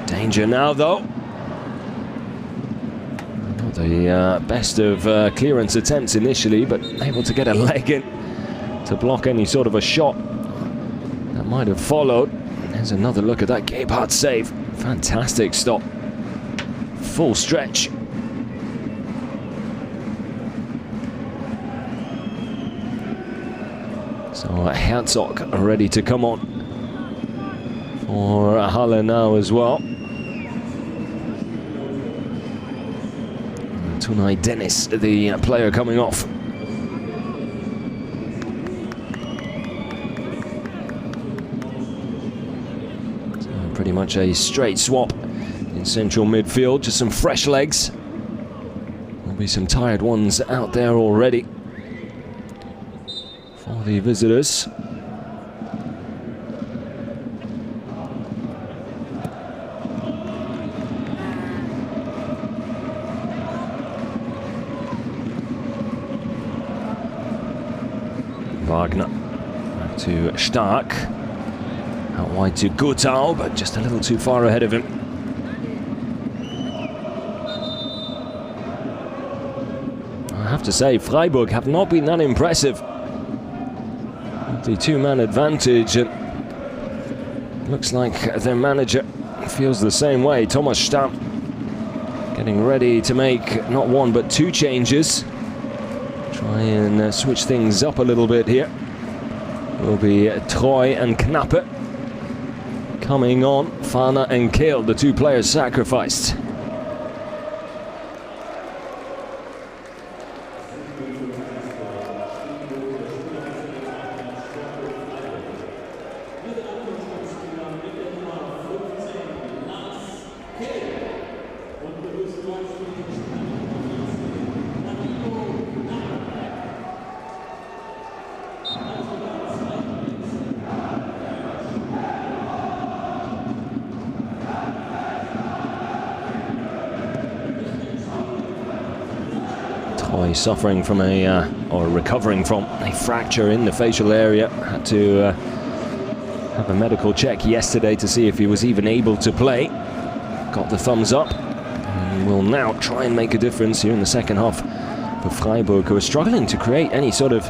Speaker 1: Danger now, though. Not the best of clearance attempts initially, but able to get a leg in to block any sort of a shot that might have followed. There's another look at that Gebhardt save. Fantastic stop. Full stretch. So Herzog ready to come on for Halle now as well. Tunay Dennis, the player coming off. Pretty much a straight swap in central midfield, just some fresh legs. There'll be some tired ones out there already for the visitors. Wagner back to Stark. Out wide to Gutal, but just a little too far ahead of him. I have to say, Freiburg have not been that impressive. The two-man advantage, and looks like their manager feels the same way. Thomas Stamm getting ready to make not one but two changes. Try and switch things up a little bit here. Will be Troy and Knappe coming on. Fana and Kehl, the two players sacrificed. Suffering from or recovering from a fracture in the facial area. Had to have a medical check yesterday to see if he was even able to play. Got the thumbs up and will now try and make a difference here in the second half for Freiburg, who are struggling to create any sort of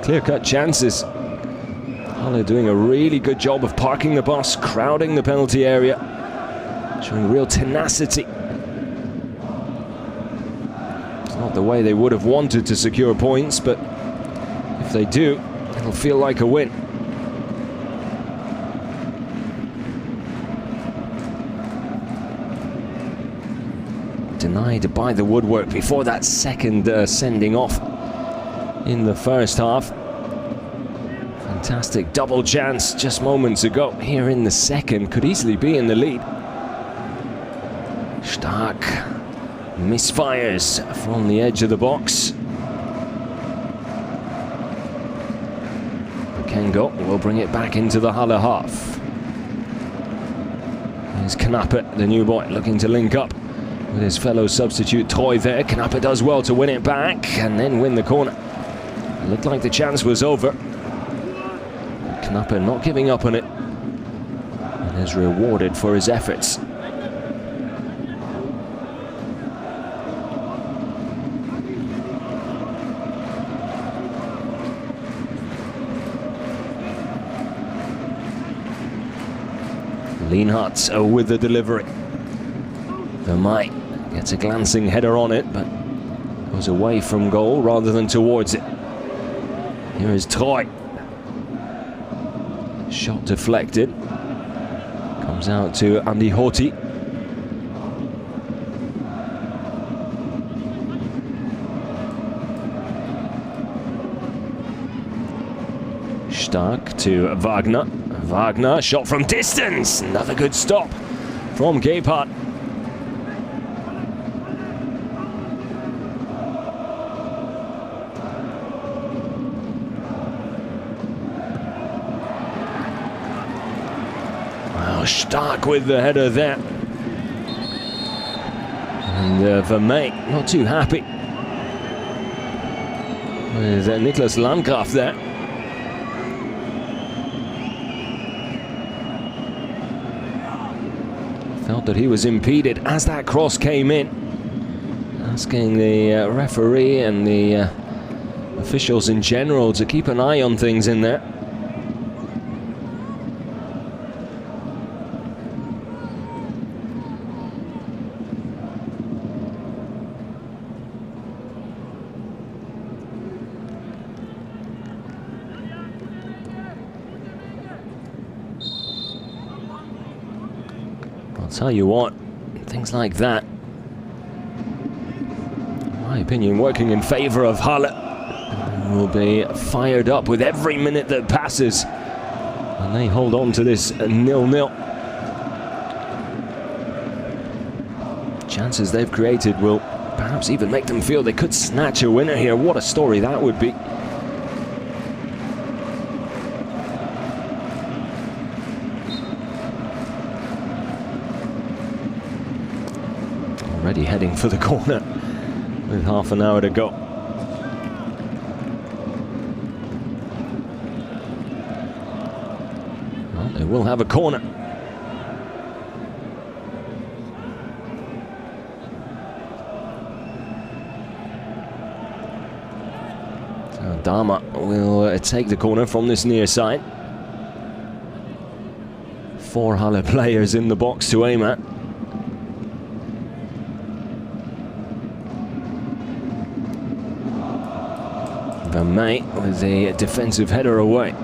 Speaker 1: clear-cut chances. Halle doing a really good job of parking the bus, crowding the penalty area, showing real tenacity. Not the way they would have wanted to secure points, but if they do, it'll feel like a win. Denied by the woodwork before that second sending off in the first half. Fantastic double chance just moments ago. Here in the second, could easily be in the lead. Stark misfires from the edge of the box. Kengo will bring it back into the Halle half. Here's Knappe, the new boy, looking to link up with his fellow substitute Troy there. Knappe does well to win it back and then win the corner. It looked like the chance was over. Knappe not giving up on it and is rewarded for his efforts. Lienhardt with the delivery. Vermeij gets a glancing header on it, but goes away from goal rather than towards it. Here is Troy. Shot deflected. Comes out to Andy Horty. Stark to Wagner. Wagner, shot from distance. Another good stop from Gebhardt. Wow, Stark with the header there. And Vermeij not too happy with Niklas Landgraf there. Felt that he was impeded as that cross came in. Asking the referee and the officials in general to keep an eye on things in there. I'll tell you what, things like that, in my opinion, working in favour of Halle, will be fired up with every minute that passes, and they hold on to this 0-0. Chances they've created will perhaps even make them feel they could snatch a winner here. What a story that would be. Already heading for the corner with half an hour to go. Well, they will have a corner. So Dama will take the corner from this near side. 4 Halle players in the box to aim at. Vermeij with a defensive header away.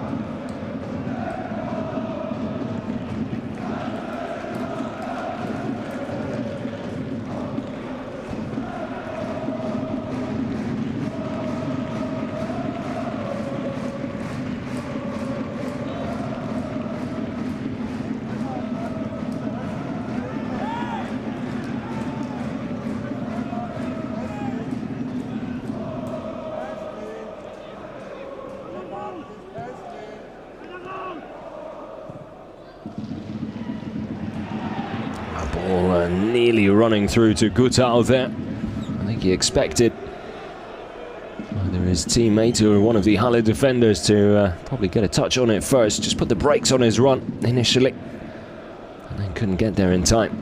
Speaker 1: Ball nearly running through to Gutau there. I think he expected either his teammate or one of the Halle defenders to probably get a touch on it first. Just put the brakes on his run initially, and then couldn't get there in time.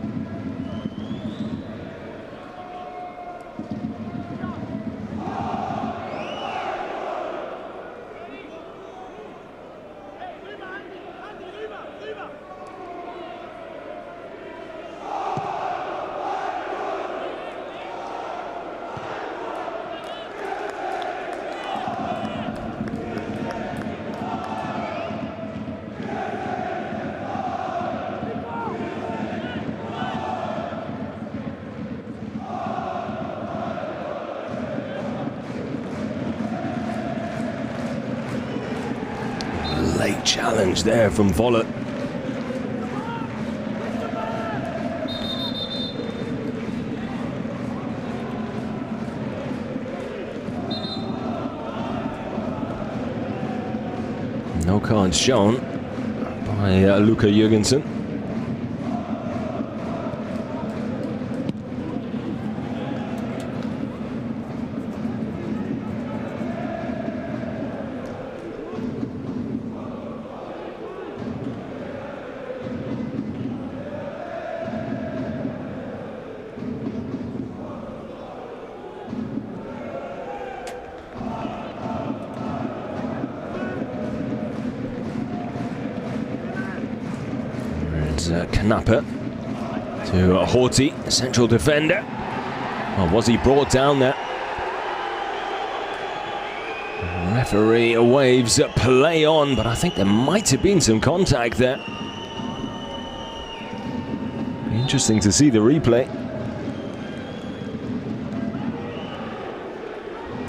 Speaker 1: Late challenge there from Vollert. No cards shown by Luca Jürgensen. And Knappe to Horthy, central defender. Well, was he brought down there? Referee waves play on, but I think there might have been some contact there. Interesting to see the replay.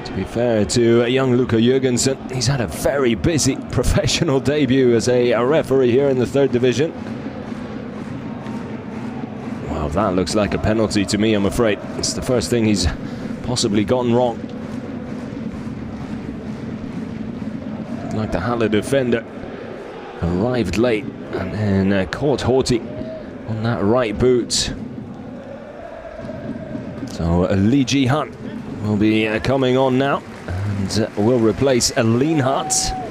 Speaker 1: To be fair to young Luca Jurgensen, he's had a very busy professional debut as a referee here in the third division. Well, that looks like a penalty to me, I'm afraid. It's the first thing he's possibly gotten wrong. Like the Halle defender arrived late and then caught Horthy on that right boot. So Lee Ji-han will be coming on now and will replace Lienhardt.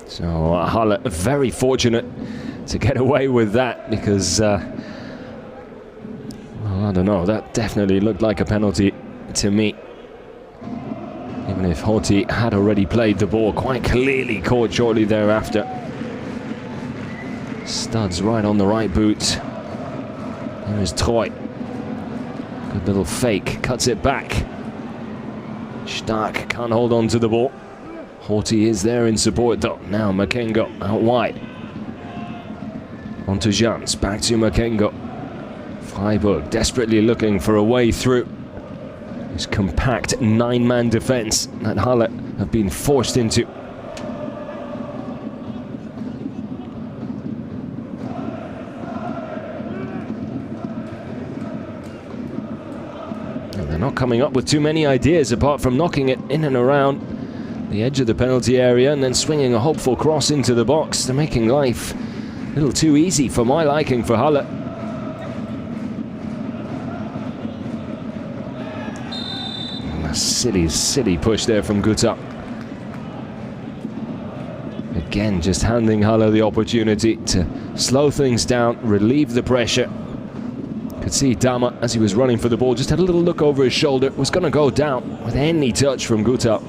Speaker 1: So Halle very fortunate to get away with that because, well, I don't know, that definitely looked like a penalty to me. Even if Horthy had already played the ball, quite clearly caught shortly thereafter. Studs right on the right boot. There is Troy. Good little fake, cuts it back. Stark can't hold on to the ball. Horthy is there in support though. Now Makengo out wide. On to Jans, back to Makengo. Freiburg desperately looking for a way through. This compact 9-man defense that Halle have been forced into. And they're not coming up with too many ideas apart from knocking it in and around the edge of the penalty area and then swinging a hopeful cross into the box. They're making life a little too easy for my liking for Halle. A silly push there from Gutta. Again, just handing Halle the opportunity to slow things down, relieve the pressure. Could see Dama, as he was running for the ball, just had a little look over his shoulder. Was going to go down with any touch from Gutta.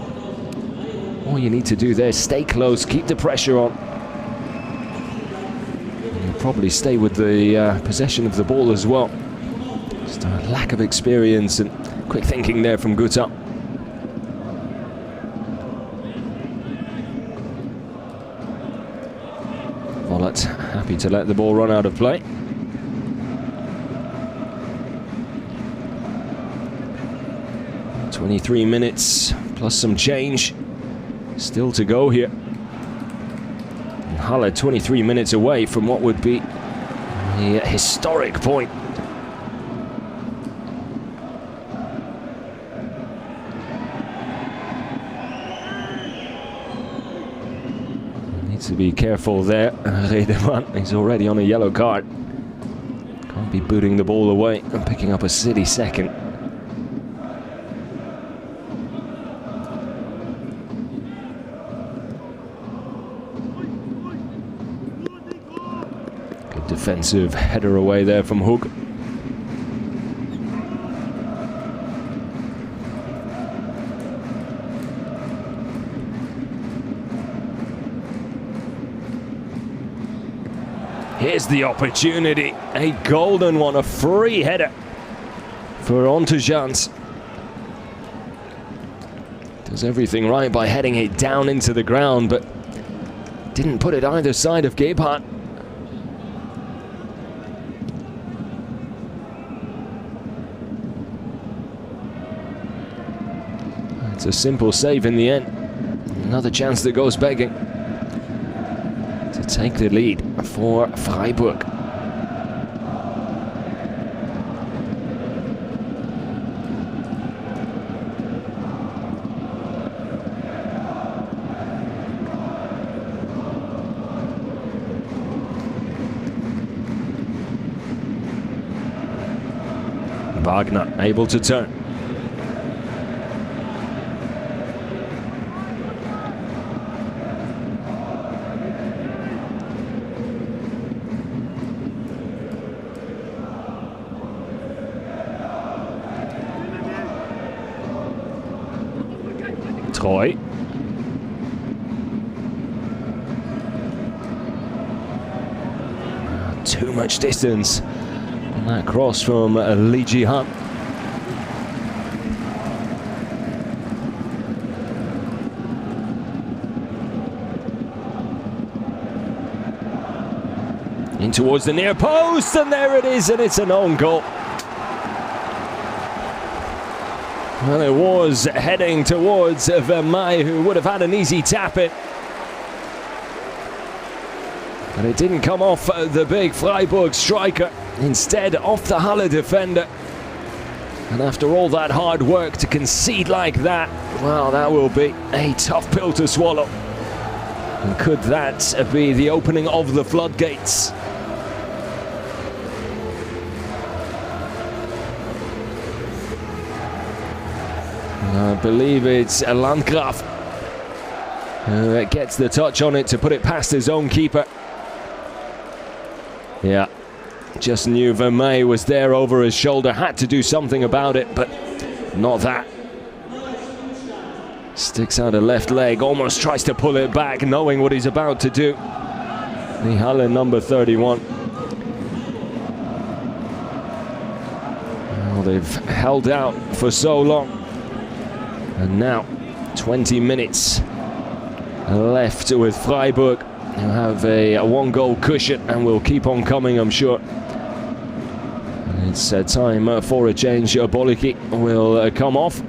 Speaker 1: All you need to do there is stay close, keep the pressure on. And you'll probably stay with the possession of the ball as well. Just a lack of experience and quick thinking there from Gutta. Vollert happy to let the ball run out of play. "23 minutes plus some change. Still to go here. And Halle 23 minutes away from what would be a historic point. Needs to be careful there. Redeman, he's already on a yellow card. Can't be booting the ball away and picking up a city second. Defensive header away there from Hug. Here's the opportunity, a golden one, a free header for Ontejans. Does everything right by heading it down into the ground, but didn't put it either side of Gebhardt. It's a simple save in the end. Another chance that goes begging to take the lead for Freiburg. Wagner able to turn. Troy. Too much distance on that cross from Lee Ji-han. In towards the near post, and there it is, and it's an own goal. Well, it was heading towards Vermeij, who would have had an easy tap in. But it didn't come off the big Freiburg striker, instead off the Halle defender. And after all that hard work to concede like that, well, that will be a tough pill to swallow. And could that be the opening of the floodgates? I believe it's Landgraf who gets the touch on it to put it past his own keeper. Yeah, just knew Vermeij was there over his shoulder, had to do something about it, but not that. Sticks out a left leg, almost tries to pull it back, knowing what he's about to do. The Halle number 31. Well, they've held out for so long. And now, 20 minutes left with Freiburg, who have a one-goal cushion and will keep on coming, I'm sure. And it's time for a change. Bollicki will come off.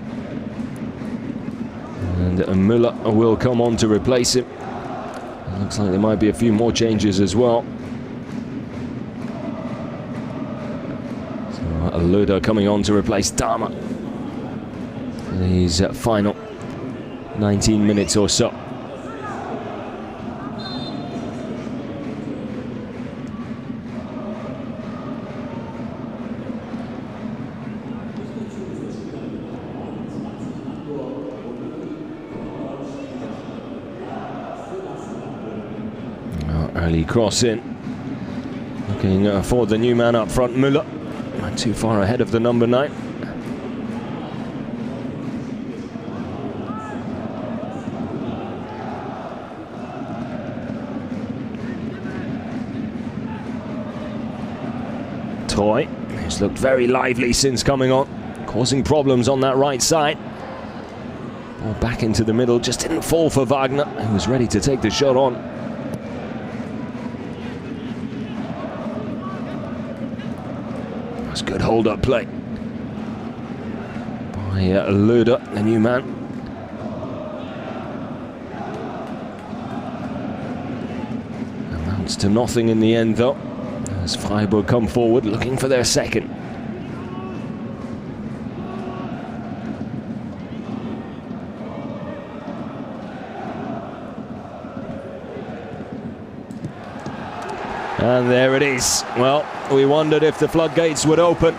Speaker 1: And Müller will come on to replace him. It looks like there might be a few more changes as well. So Löder coming on to replace Dama. These final 19 minutes or so. Early cross in. Looking for the new man up front, Müller. Not too far ahead of the number 9. Troy, who's looked very lively since coming on, causing problems on that right side. Ball back into the middle, just didn't fall for Wagner, who was ready to take the shot on. That's good hold-up play by Löder, the new man. Amounts to nothing in the end, though, as Freiburg come forward looking for their second. And there it is. Well, we wondered if the floodgates would open.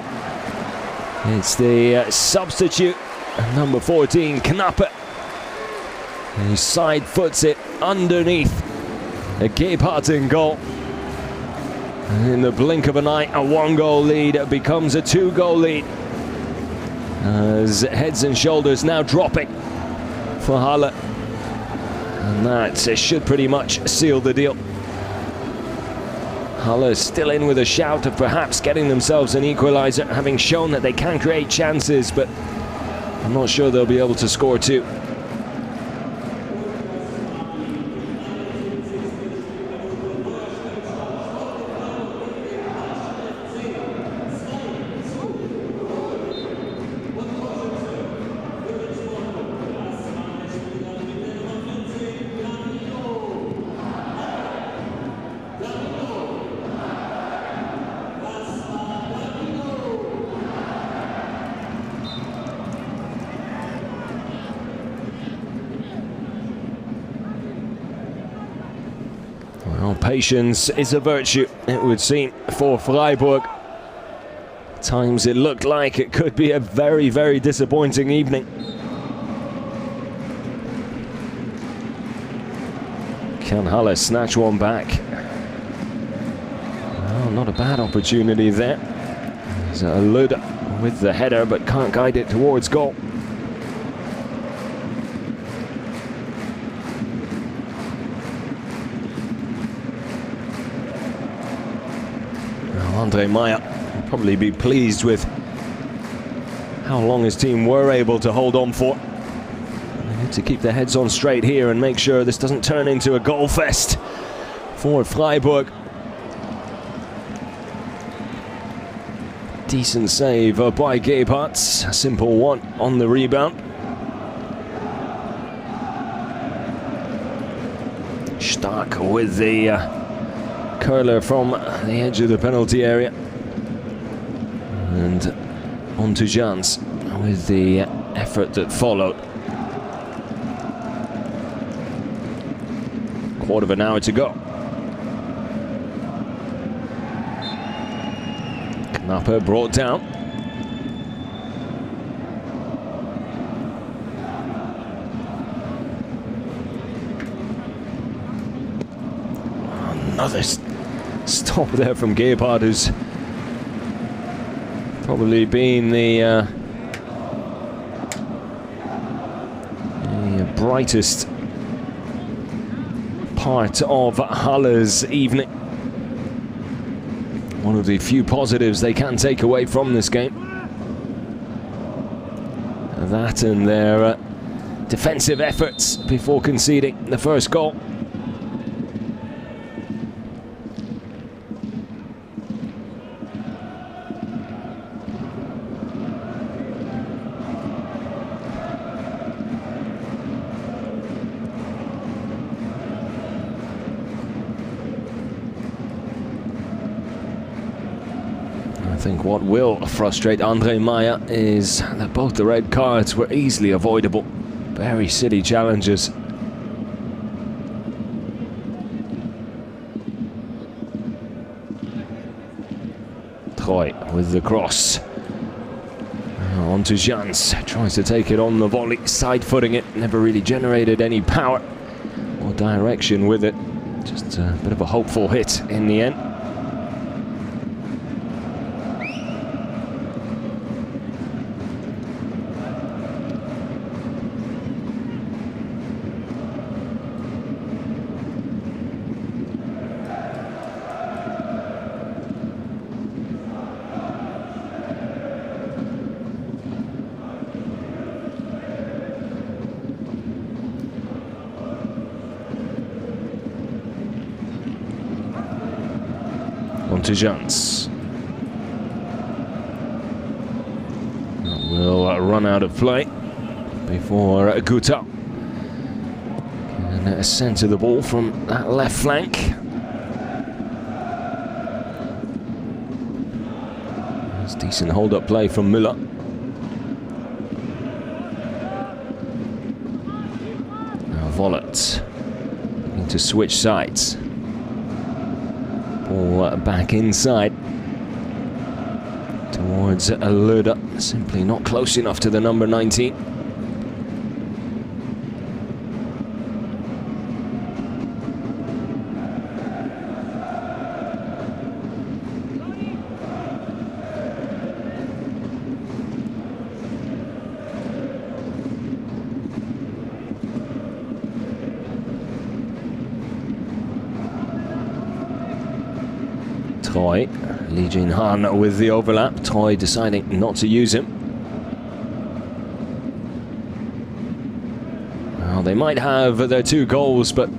Speaker 1: It's the substitute, number 14, Knappe. He side foots it underneath a Gebhardt in goal. And in the blink of an eye, a 1-goal lead becomes a 2-goal lead. As heads and shoulders now dropping for Halle. And that should pretty much seal the deal. Halle still in with a shout of perhaps getting themselves an equaliser, having shown that they can create chances, but I'm not sure they'll be able to score two. Well, patience is a virtue, it would seem, for Freiburg. At times it looked like it could be a very, very disappointing evening. Can Halle snatch one back? Well, not a bad opportunity there. There's Löder with the header, but can't guide it towards goal. Andre Meyer will probably be pleased with how long his team were able to hold on for. They need to keep their heads on straight here and make sure this doesn't turn into a goal fest for Freiburg. Decent save by Gebhardt, a simple one on the rebound. Stark with the curler from the edge of the penalty area. And on to Jans with the effort that followed. Quarter of an hour to go. Knappe brought down. Another stop there from Gebhardt, who's probably been the brightest part of Halle's evening. One of the few positives they can take away from this game. That and their defensive efforts before conceding the first goal. I think what will frustrate Andre Meyer is that both the red cards were easily avoidable. Very silly challenges. Troy with the cross. On to Jans. Tries to take it on the volley, side-footing it. Never really generated any power or direction with it. Just a bit of a hopeful hit in the end. To Jans. Will run out of play before Guta can centre the ball from that left flank. That's decent hold-up play from Müller. Now Vollert need to switch sides. Ball back inside towards Löder, simply not close enough to the number 19. Troy, Lee Jin-han with the overlap. Troy deciding not to use him. Well, they might have their 2 goals, but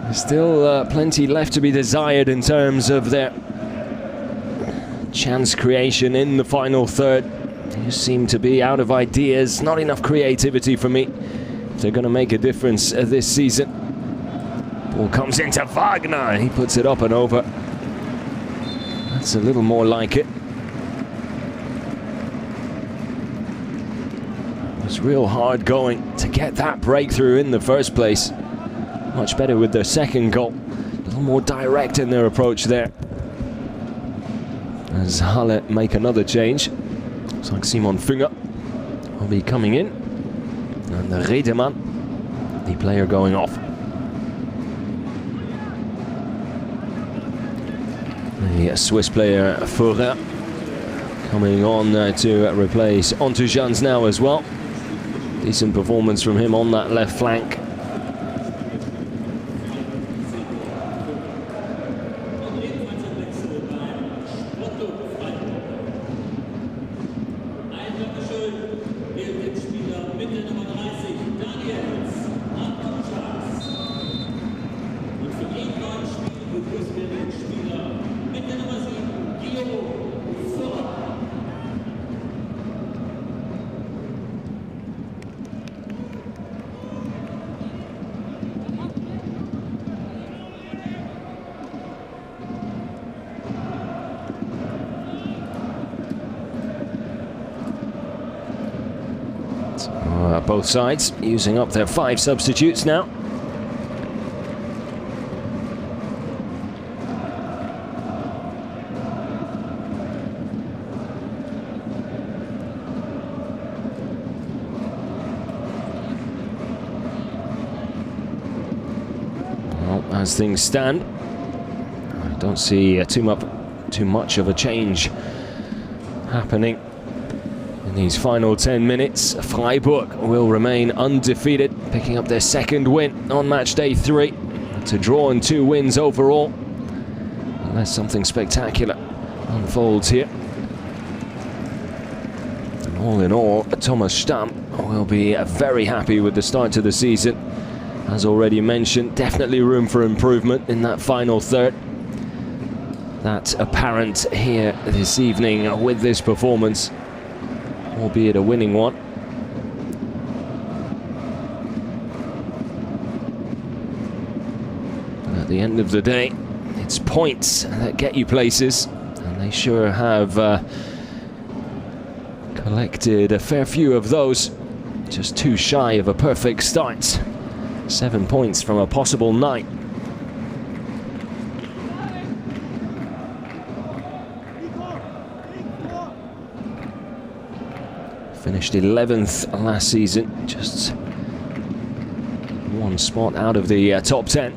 Speaker 1: there's still plenty left to be desired in terms of their chance creation in the final third. They seem to be out of ideas, not enough creativity for me if they're going to make a difference this season. Ball comes into Wagner, he puts it up and over. That's a little more like it. It was real hard going to get that breakthrough in the first place. Much better with their second goal. A little more direct in their approach there. As Halle make another change. Looks like Simon Fünger will be coming in. And the Redeman, the player going off. The Swiss player Furrer coming on to replace onto Jans now as well. Decent performance from him on that left flank. Both sides using up their 5 substitutes now. Well, as things stand, I don't see too much of a change happening. In these final 10 minutes, Freiburg will remain undefeated, picking up their 2nd win on match day 3 to draw in 2 wins overall, unless something spectacular unfolds here. And all in all, Thomas Stamm will be very happy with the start to the season. As already mentioned, definitely room for improvement in that final third. That's apparent here this evening with this performance, albeit a winning one. And at the end of the day, it's points that get you places, and they sure have collected a fair few of those. Just too shy of a perfect start. 7 points from a possible 9. Finished 11th last season, just 1 spot out of the top 10.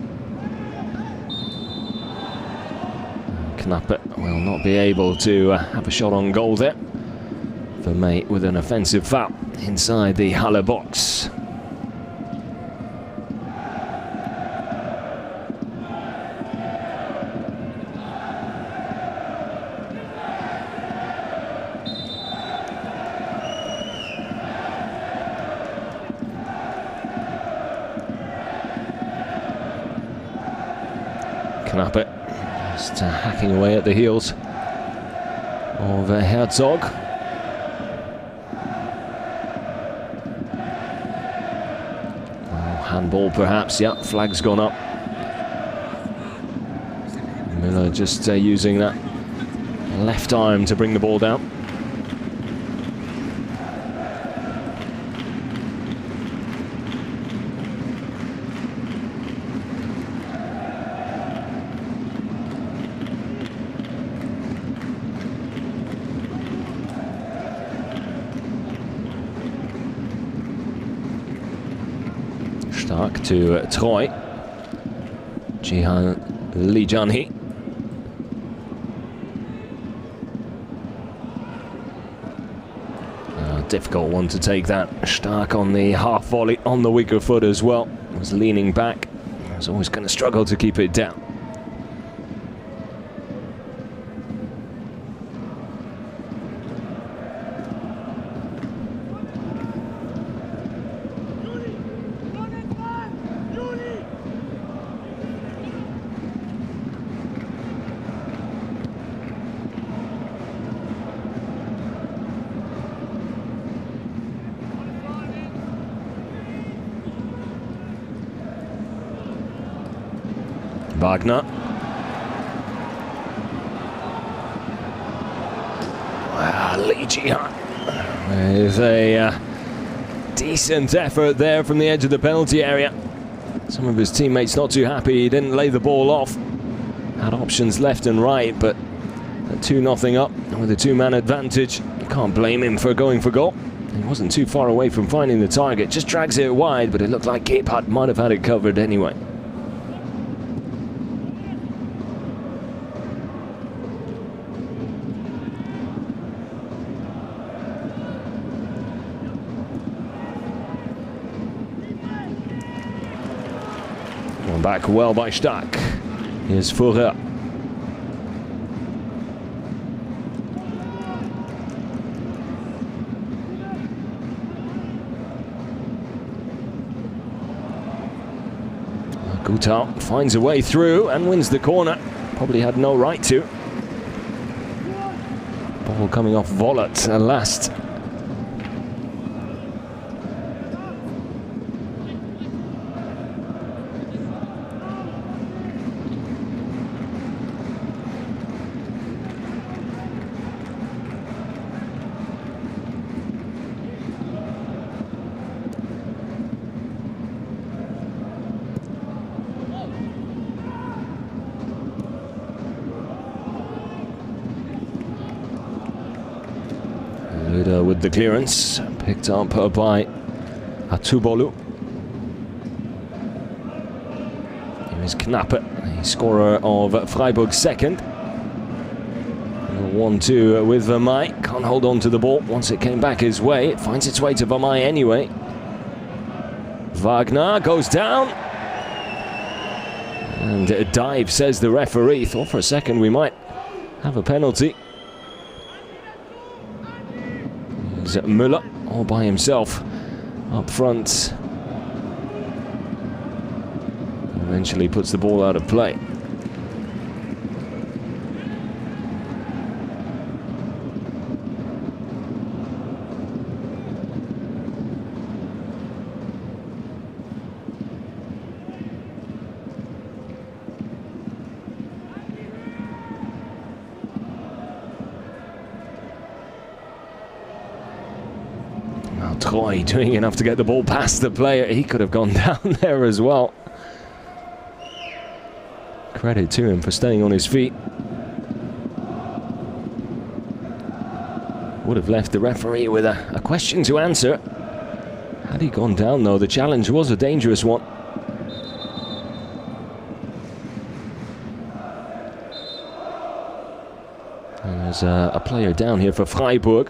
Speaker 1: Knappe will not be able to have a shot on goal there. Vermey with an offensive foul inside the Halle box. Knappe just hacking away at the heels of Herzog. Handball perhaps, yeah, flag's gone up. Miller just using that left arm to bring the ball down. Stark to Troy. Jihan Lijani. Difficult one to take that. Stark on the half volley on the weaker foot as well. Was leaning back. Was always going to struggle to keep it down. Wagner. Lee Jihan with a decent effort there from the edge of the penalty area. Some of his teammates not too happy he didn't lay the ball off. Had options left and right, but at 2-0 up with a 2-man advantage, you can't blame him for going for goal. He wasn't too far away from finding the target, just drags it wide, but it looked like Gebhardt might have had it covered anyway. Back well by Stark. Here's Furrer. Gutau finds a way through and wins the corner. Probably had no right to. Ball coming off Vollert last. the clearance, picked up by Hatubolu. Here is Knappe, the scorer of Freiburg's second. 1-2 with Vermeij, can't hold on to the ball once it came back his way. It finds its way to Vermeij anyway. Wagner goes down. And a dive, says the referee. Thought for a second we might have a penalty. There's Müller all by himself up front. Eventually puts the ball out of play. Troy doing enough to get the ball past the player. He could have gone down there as well. Credit to him for staying on his feet. Would have left the referee with a question to answer. Had he gone down though, the challenge was a dangerous one. And there's a player down here for Freiburg.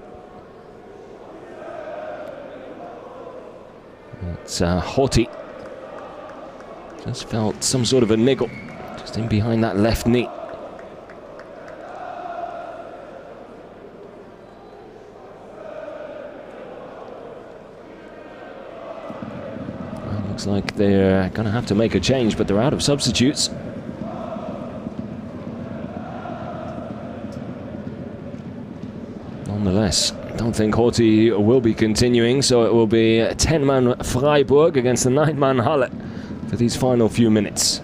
Speaker 1: It's Hotti. Just felt some sort of a niggle just in behind that left knee. Well, looks like they're going to have to make a change, but they're out of substitutes. Nonetheless, I don't think Hotti will be continuing, so it will be a 10-man Freiburg against a 9-man Halle for these final few minutes.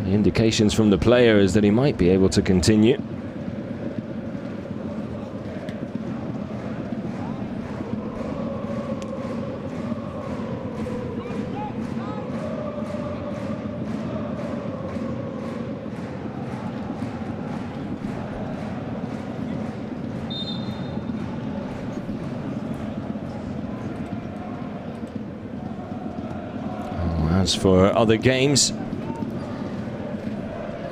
Speaker 1: The indications from the player is that he might be able to continue. As for other games,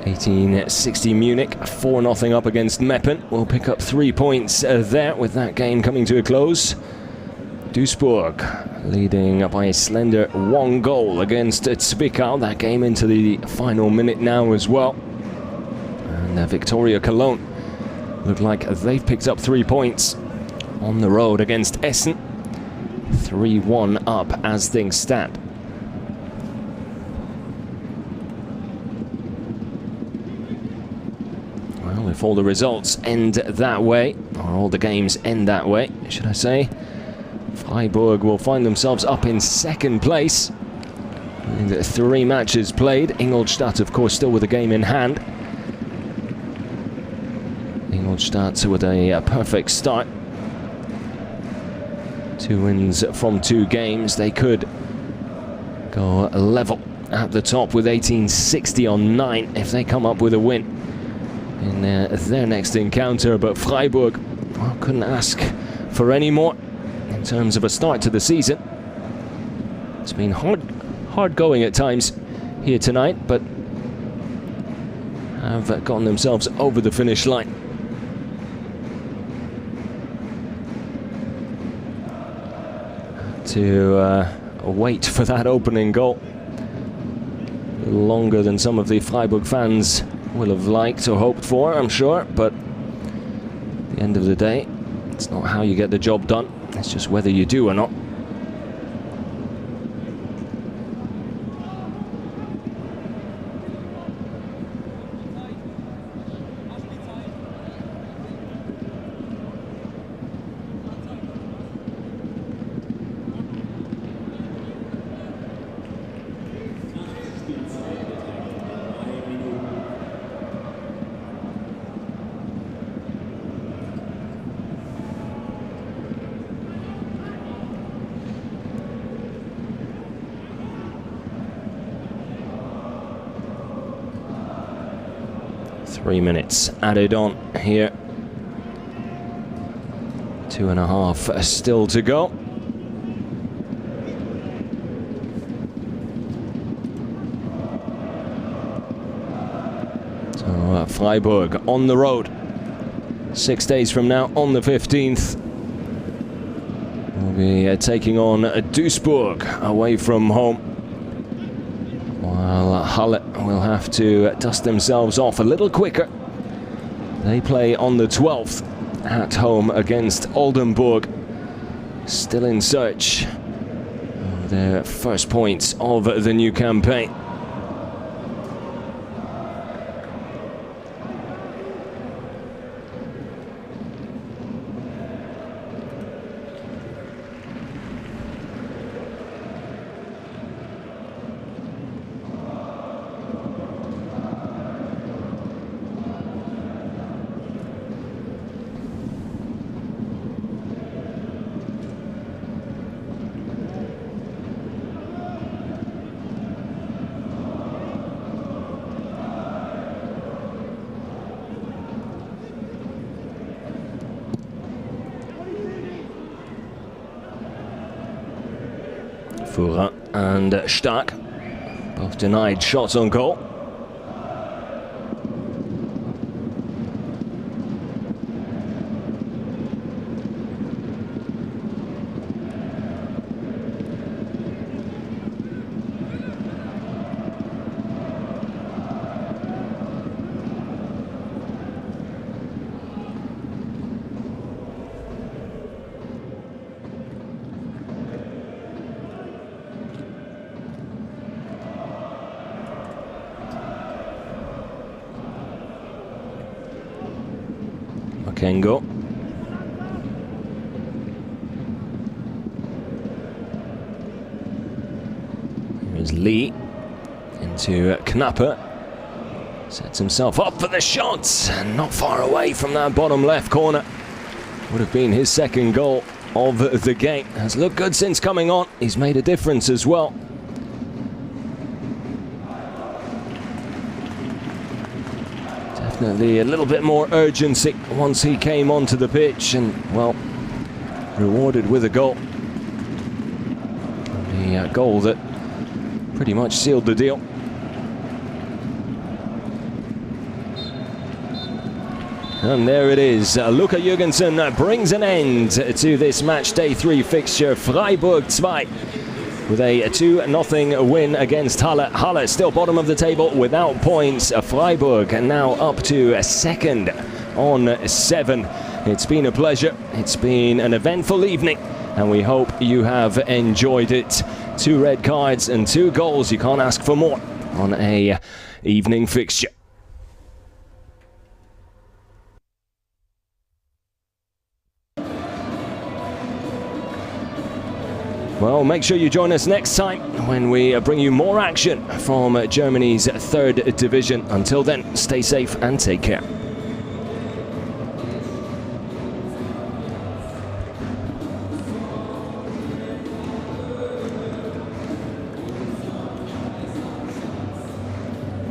Speaker 1: 1860 Munich, 4-0 up against Meppen. We'll pick up 3 points there with that game coming to a close. Duisburg leading by a slender 1 goal against Zwickau. That game into the final minute now as well. And Victoria Cologne look like they've picked up 3 points on the road against Essen. 3-1 up as things stand. Well, if all the results end that way, or all the games end that way, should I say, Freiburg will find themselves up in second place. In 3 matches played. Ingolstadt, of course, still with a game in hand. Ingolstadt with a perfect start. 2 wins from 2 games. They could go level at the top with 1860 on 9 if they come up with a win in their next encounter. But Freiburg, well, couldn't ask for any more in terms of a start to the season. It's been hard going at times here tonight, but have gotten themselves over the finish line. To wait for that opening goal longer than some of the Freiburg fans will have liked or hoped for, I'm sure, but at the end of the day, it's not how you get the job done, it's just whether you do or not. 3 minutes added on here. 2.5 still to go. So Freiburg on the road. 6 days from now, on the 15th, we'll be taking on Duisburg away from home. While Halle will have to dust themselves off a little quicker. They play on the 12th at home against Oldenburg. Still in search of their first points of the new campaign. Führer and Stark both denied shots on goal. Kengo. Here's Lee into Knapper. Sets himself up for the shots. Not far away from that bottom left corner. Would have been his second goal of the game. Has looked good since coming on. He's made a difference as well. Definitely a little bit more urgency once he came onto the pitch, and well, rewarded with a goal. The goal that pretty much sealed the deal. And there it is. Luca Jürgensen brings an end to this match day 3 fixture. Freiburg 2 with a 2-0 win against Halle. Halle still bottom of the table without points. Freiburg now up to second on 7. It's been a pleasure. It's been an eventful evening, and we hope you have enjoyed it. 2 red cards and 2 goals. You can't ask for more on a evening fixture. Well, make sure you join us next time when we bring you more action from Germany's 3rd division. Until then, stay safe and take care.